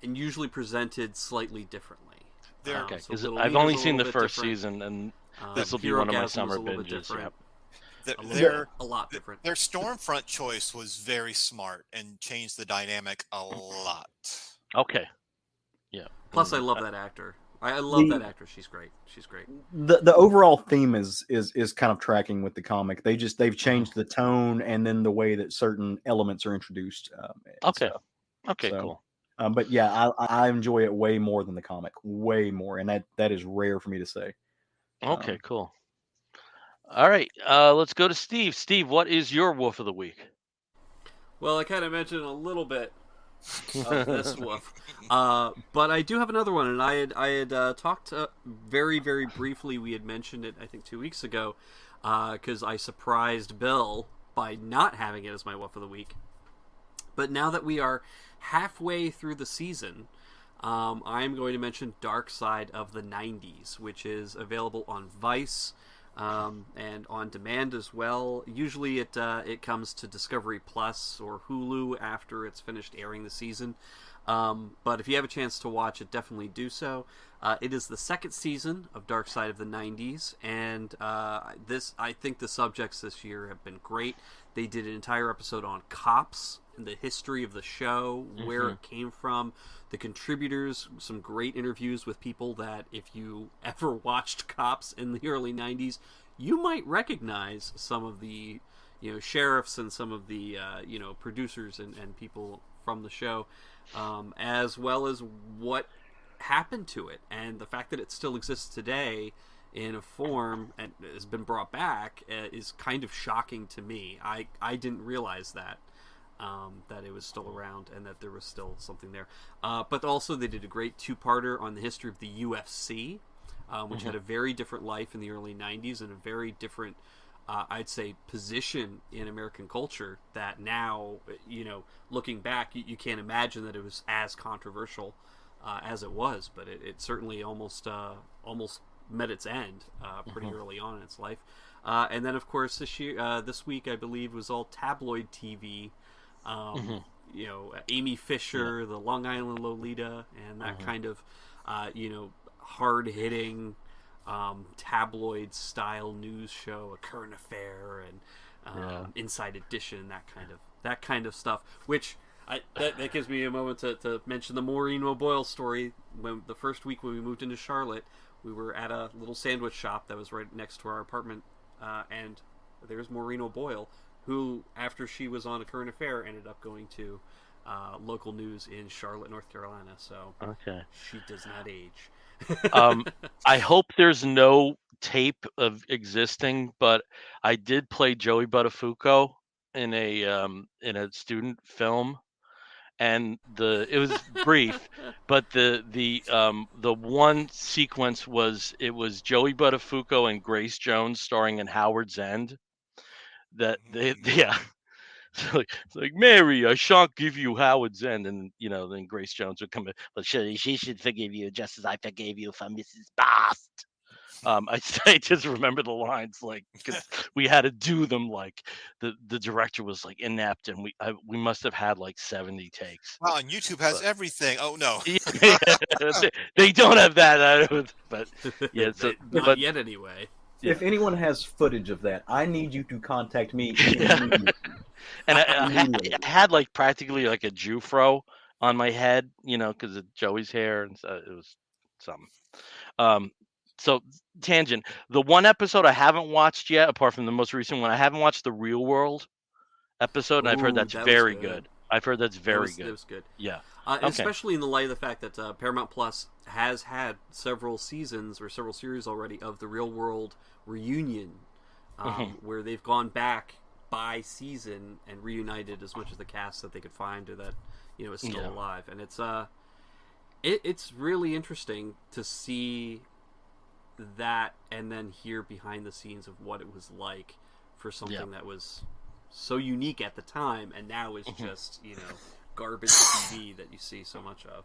and usually presented slightly differently. They're Okay, So 'cause Little I've Nina's only a seen the little bit first different. season, and this will be Hero one of my Gasm summer was a little bit binges. Yeah. different. a A lot different. their Stormfront choice was very smart and changed the dynamic a lot. Okay. Yeah. Plus, I love that actor. I love that actress. She's great. She's great. The overall theme is kind of tracking with the comic. They've changed the tone and then the way that certain elements are introduced. Okay. Stuff. Okay. So, Cool. but yeah, I enjoy it way more than the comic, way more, and that is rare for me to say. Okay. Cool. All right. Let's go to Steve. Steve, what is your wolf of the week? Well, I kind of mentioned a little bit of this wolf, but I do have another one, and I had talked very very briefly. We had mentioned it, I think, 2 weeks ago, because I surprised Bill by not having it as my wolf of the week. But now that we are halfway through the season, I am going to mention Dark Side of the 90s, which is available on Vice. And on demand as well. Usually it comes to Discovery Plus or Hulu after it's finished airing the season. But if you have a chance to watch it, definitely do so. It is the second season of Dark Side of the 90s, and I think the subjects this year have been great. They did an entire episode on cops and the history of the show, where it came from, the contributors, some great interviews with people that if you ever watched Cops in the early 90s, you might recognize some of the sheriffs and some of the producers and people from the show, as well as what happened to it, and the fact that it still exists today in a form and has been brought back is kind of shocking to me. I didn't realize that it was still around and that there was still something there. But also they did a great two-parter on the history of the UFC, which had a very different life in the early 90s and a very different, I'd say, position in American culture that now, looking back, you can't imagine that it was as controversial as it was, but it certainly almost met its end pretty early on in its life. And then, of course, this week, I believe, was all tabloid TV. Amy Fisher, the Long Island Lolita, and that kind of, hard-hitting tabloid-style news show, A Current Affair, and Inside Edition, that kind of stuff. Which that gives me a moment to mention the Maureen O'Boyle story. When the first week when we moved into Charlotte, we were at a little sandwich shop that was right next to our apartment, and there's Maureen O'Boyle, who, after she was on A Current Affair, ended up going to local news in Charlotte, North Carolina. So she does not age. I hope there's no tape of existing, but I did play Joey Buttafuoco in a student film, and it was brief, but the one sequence was Joey Buttafuoco and Grace Jones starring in Howard's End. That it's like Mary, I shan't give you Howard's End, and then Grace Jones would come in, but she should forgive you just as I forgave you for Mrs. Bast. I just remember the lines, like, because we had to do them, like the director was like inept, and we must have had like 70 takes. Wow, and YouTube has everything. Oh no, they don't have that, but yeah, so not yet anyway. Yeah. If anyone has footage of that, I need you to contact me. And I had like practically like a Jufro on my head, because of Joey's hair, and so it was something. Um, so tangent. The one episode I haven't watched yet, apart from the most recent one, I haven't watched the Real World episode, and I've heard Ooh, that's that was very good. good. I've heard that's very That good. was good. Yeah. And Okay. especially in the light of the fact that Paramount Plus has had several seasons or several series already of the Real World reunion, Mhm. where they've gone back by season and reunited as much of the cast that they could find or that is still Yeah. alive, and it's really interesting to see that and then hear behind the scenes of what it was like for something that was so unique at the time and now is just garbage TV that you see so much of.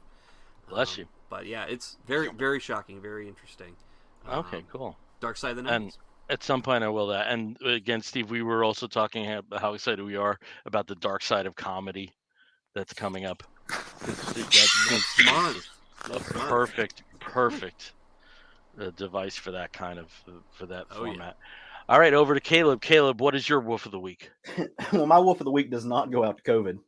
Bless you. But yeah, it's very shocking, very interesting. Okay, cool. Dark Side of the And Night. at some point I will that. And again, Steve, we were also talking about how excited we are about the dark side of comedy that's coming up. Next month. A perfect device for that kind of for that format. All right, over to Caleb. Caleb, what is your wolf of the week? Well, my wolf of the week does not go out to COVID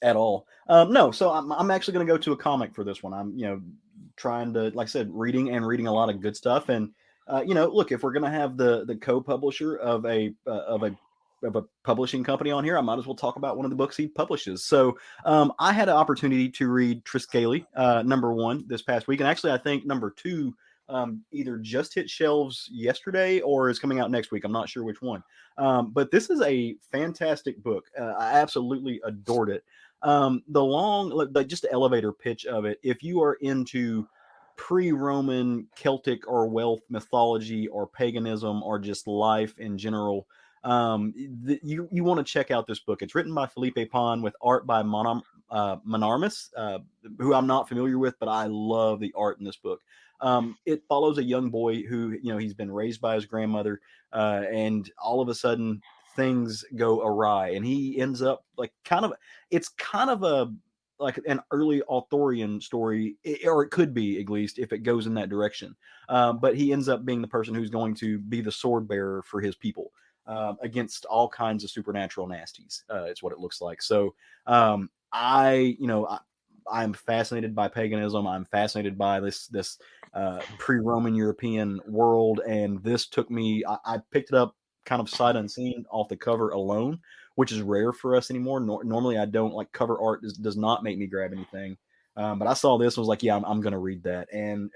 at all. No, so I'm actually going to go to a comic for this one. I'm trying to, like I said, reading a lot of good stuff. And look, if we're going to have the co-publisher of a publishing company on here, I might as well talk about one of the books he publishes. So I had an opportunity to read Triskeli #1 this past week, and actually I think #2 either just hit shelves yesterday or is coming out next week. I'm not sure which one. But this is a fantastic book. I absolutely adored it. Just the elevator pitch of it. If you are into pre-Roman Celtic or Welsh mythology or paganism or just life in general, you want to check out this book. It's written by Felipe Pon with art by Monarmus, who I'm not familiar with, but I love the art in this book. It follows a young boy who, he's been raised by his grandmother, and all of a sudden things go awry, and he ends up it's kind of a like an early Arthurian story, or it could be at least if it goes in that direction. But he ends up being the person who's going to be the sword bearer for his people. Against all kinds of supernatural nasties, it's what it looks like. So I'm fascinated by paganism. I'm fascinated by this pre-Roman European world, and this took me. I picked it up kind of sight unseen off the cover alone, which is rare for us anymore. Normally, I don't like cover art. Does not make me grab anything. But I saw this and was like, yeah, I'm going to read that. And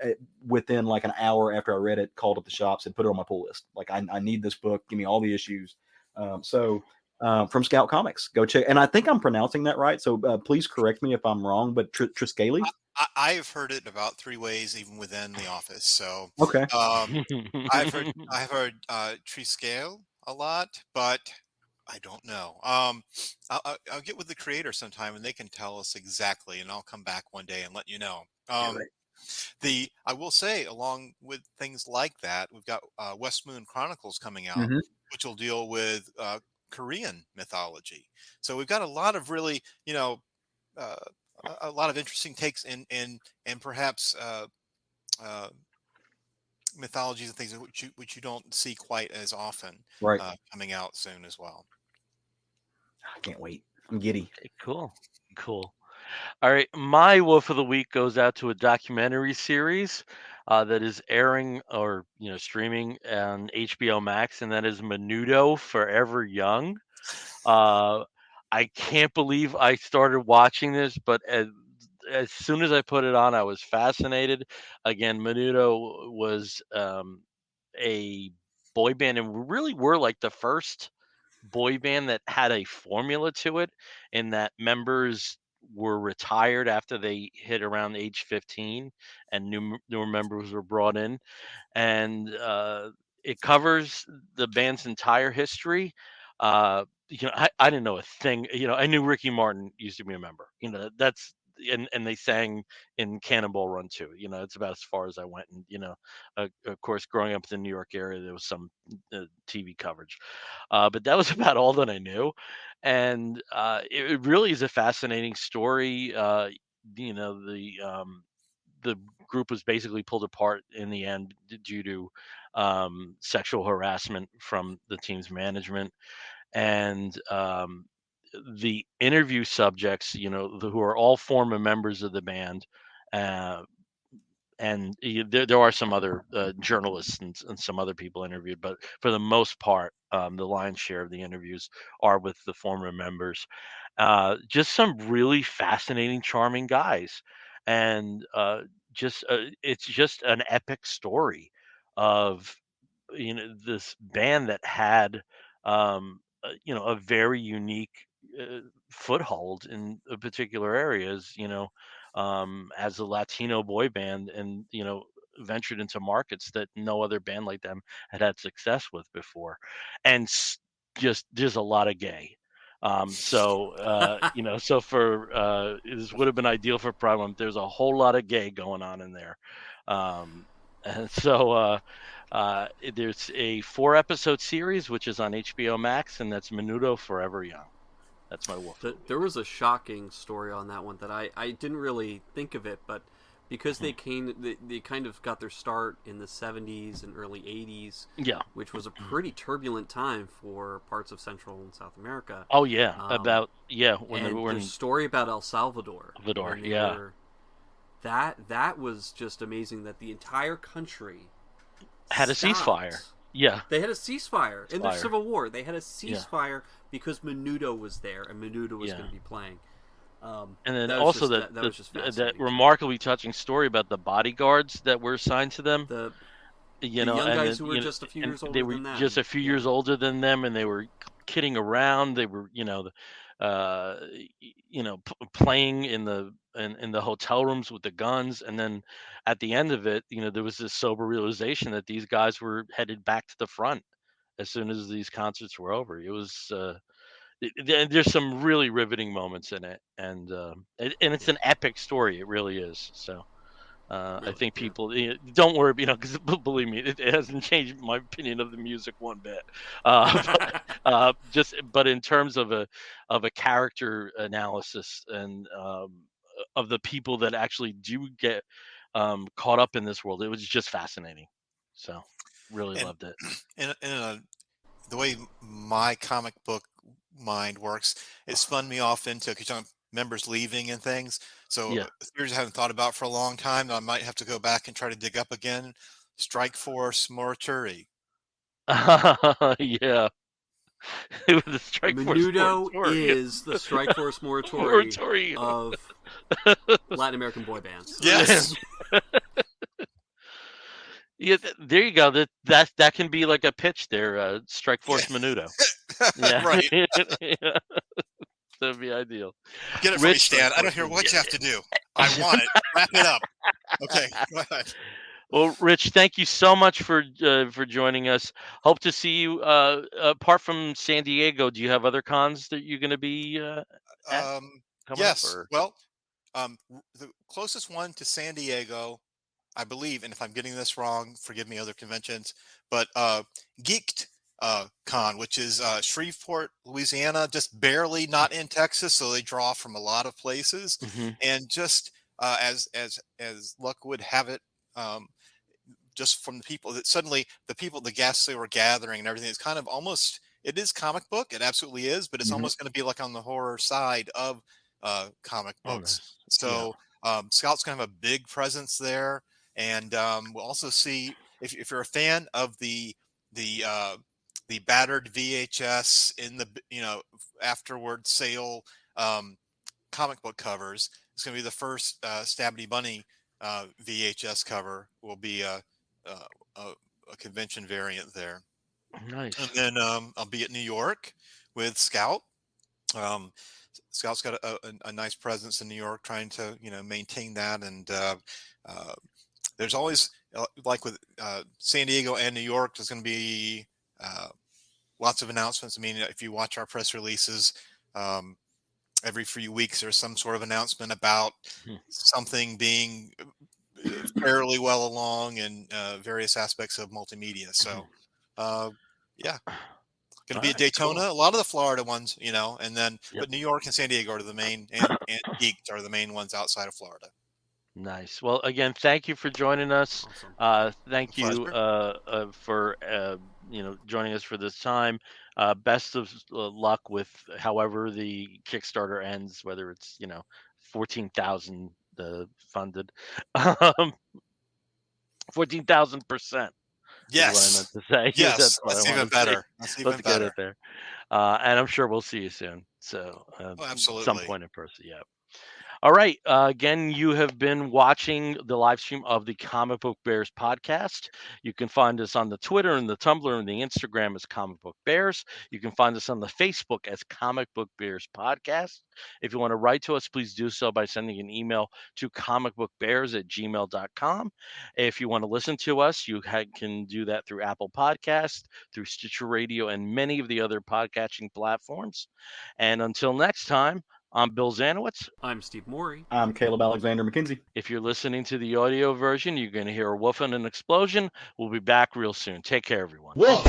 within like an hour after I read it, called up the shops and put it on my pull list. Like, I need this book. Give me all the issues. From Scout Comics, go check. And I think I'm pronouncing that right. So please correct me if I'm wrong. But Triskeli? I've heard it about 3 ways, even within the office. So okay. I've heard Triscale a lot, but I don't know. I'll get with the creator sometime, and they can tell us exactly, and I'll come back one day and let you know. I will say, along with things like that, we've got West Moon Chronicles coming out, which will deal with Korean mythology. So we've got a lot of really, a lot of interesting takes in and perhaps mythologies and things which you don't see quite as often coming out soon as well. I can't wait. I'm giddy. Cool. All right, my wolf of the week goes out to a documentary series that is airing or streaming on HBO Max, and that is Menudo Forever Young. I can't believe I started watching this, but as soon as I put it on, I was fascinated. Again, Menudo was a boy band, and we really were like the first boy band that had a formula to it, in that members were retired after they hit around age 15, and newer members were brought in, and it covers the band's entire history. I didn't know a thing. I knew Ricky Martin used to be a member. That's and they sang in Cannonball Run too. It's about as far as I went. And of course, growing up in the New York area, there was some TV coverage, but that was about all that I knew. And it really is a fascinating story. The group was basically pulled apart in the end due to sexual harassment from the team's management, and the interview subjects, who are all former members of the band, uh, and there are some other journalists and some other people interviewed, but for the most part, the lion's share of the interviews are with the former members. Just some really fascinating, charming guys, and it's just an epic story of this band that had a very unique foothold in particular areas, as a Latino boy band, and ventured into markets that no other band like them had success with before, and just there's a lot of gay. So for this would have been ideal for Pride Month. There's a whole lot of gay going on in there. And so there's a 4-episode series which is on HBO Max, and that's Menudo Forever Young. That's my wolf. There was a shocking story on that one that I didn't really think of it, but because they kind of got their start in the 70s and early 80s, which was a pretty turbulent time for parts of Central and South America. Oh yeah, when they were in story about El Salvador. That was just amazing that the entire country had a ceasefire. Yeah, they had a ceasefire in their civil war. They had a ceasefire because Menudo was there and Menudo was going to be playing. And then also that remarkably touching story about the bodyguards that were assigned to them. The young guys who were just a few years older they were than them. Just a few years older than them, and they were kidding around. They were, playing in the hotel rooms with the guns, and then at the end of it, there was this sober realization that these guys were headed back to the front as soon as these concerts were over. It was. There's some really riveting moments in it, and it's an epic story. It really is. So I think people don't worry, because believe me, it hasn't changed my opinion of the music one bit. But in terms of a character analysis and of the people that actually do get caught up in this world, it was just fascinating. So really loved it. And the way my comic book mind works, it spun me off into members leaving and things. So theories I haven't thought about for a long time. I might have to go back and try to dig up again. Strike Force Morituri. Yeah. The Strike Menudo Force is the Strike Force Morituri of Latin American boy bands. Yes. Yeah, there you go. That can be like a pitch there. Strike Force Menudo. Yeah, right. That'd be ideal. Get it from me, Stan. I don't hear what you have to do. I want it. Wrap it up. Okay, go ahead. Well, Rich, thank you so much for joining us. Hope to see you. Apart from San Diego, do you have other cons that you're going to be at? Yes. Well, the closest one to San Diego, I believe, and if I'm getting this wrong, forgive me, other conventions, but Geeked Con, which is Shreveport, Louisiana, just barely not in Texas, so they draw from a lot of places, and just as luck would have it, just from the people that suddenly the guests they were gathering and everything, it's kind of almost, it is comic book, it absolutely is, but it's almost going to be like on the horror side of comic books. Nice. So Scout's going to have a big presence there. And we'll also see if you're a fan of the battered VHS in the afterward sale comic book covers. It's going to be the first Stabbity Bunny VHS cover. Will be a convention variant there. Nice. And then I'll be at New York with Scout. Scout's got a nice presence in New York, trying to maintain that, and there's always, like with San Diego and New York, there's going to be lots of announcements. I mean, if you watch our press releases, every few weeks there's some sort of announcement about something being fairly well along in various aspects of multimedia. So, going to be at Daytona. Cool. A lot of the Florida ones, and then but New York and San Diego are the main, and Geeked are the main ones outside of Florida. Nice. Well, again, thank you for joining us. Awesome. Thank you for joining us for this time. Best of luck with however the Kickstarter ends, whether it's 14,000 funded, 14,000% is what I meant Yes. to say. Yes. That's what I That's want even to say. better. That's even Let's get better. it there. And I'm sure we'll see you soon. So Oh, some absolutely. point in person. Yeah. All right. Again, you have been watching the live stream of the Comic Book Bears podcast. You can find us on the Twitter and the Tumblr and the Instagram as Comic Book Bears. You can find us on the Facebook as Comic Book Bears Podcast. If you want to write to us, please do so by sending an email to comicbookbears@gmail.com. If you want to listen to us, you can do that through Apple Podcast, through Stitcher Radio, and many of the other podcasting platforms. And until next time, I'm Bill Zanowitz. I'm Steve Morey. I'm Caleb Alexander McKenzie. If you're listening to the audio version, you're going to hear a woof and an explosion. We'll be back real soon. Take care, everyone. Woof.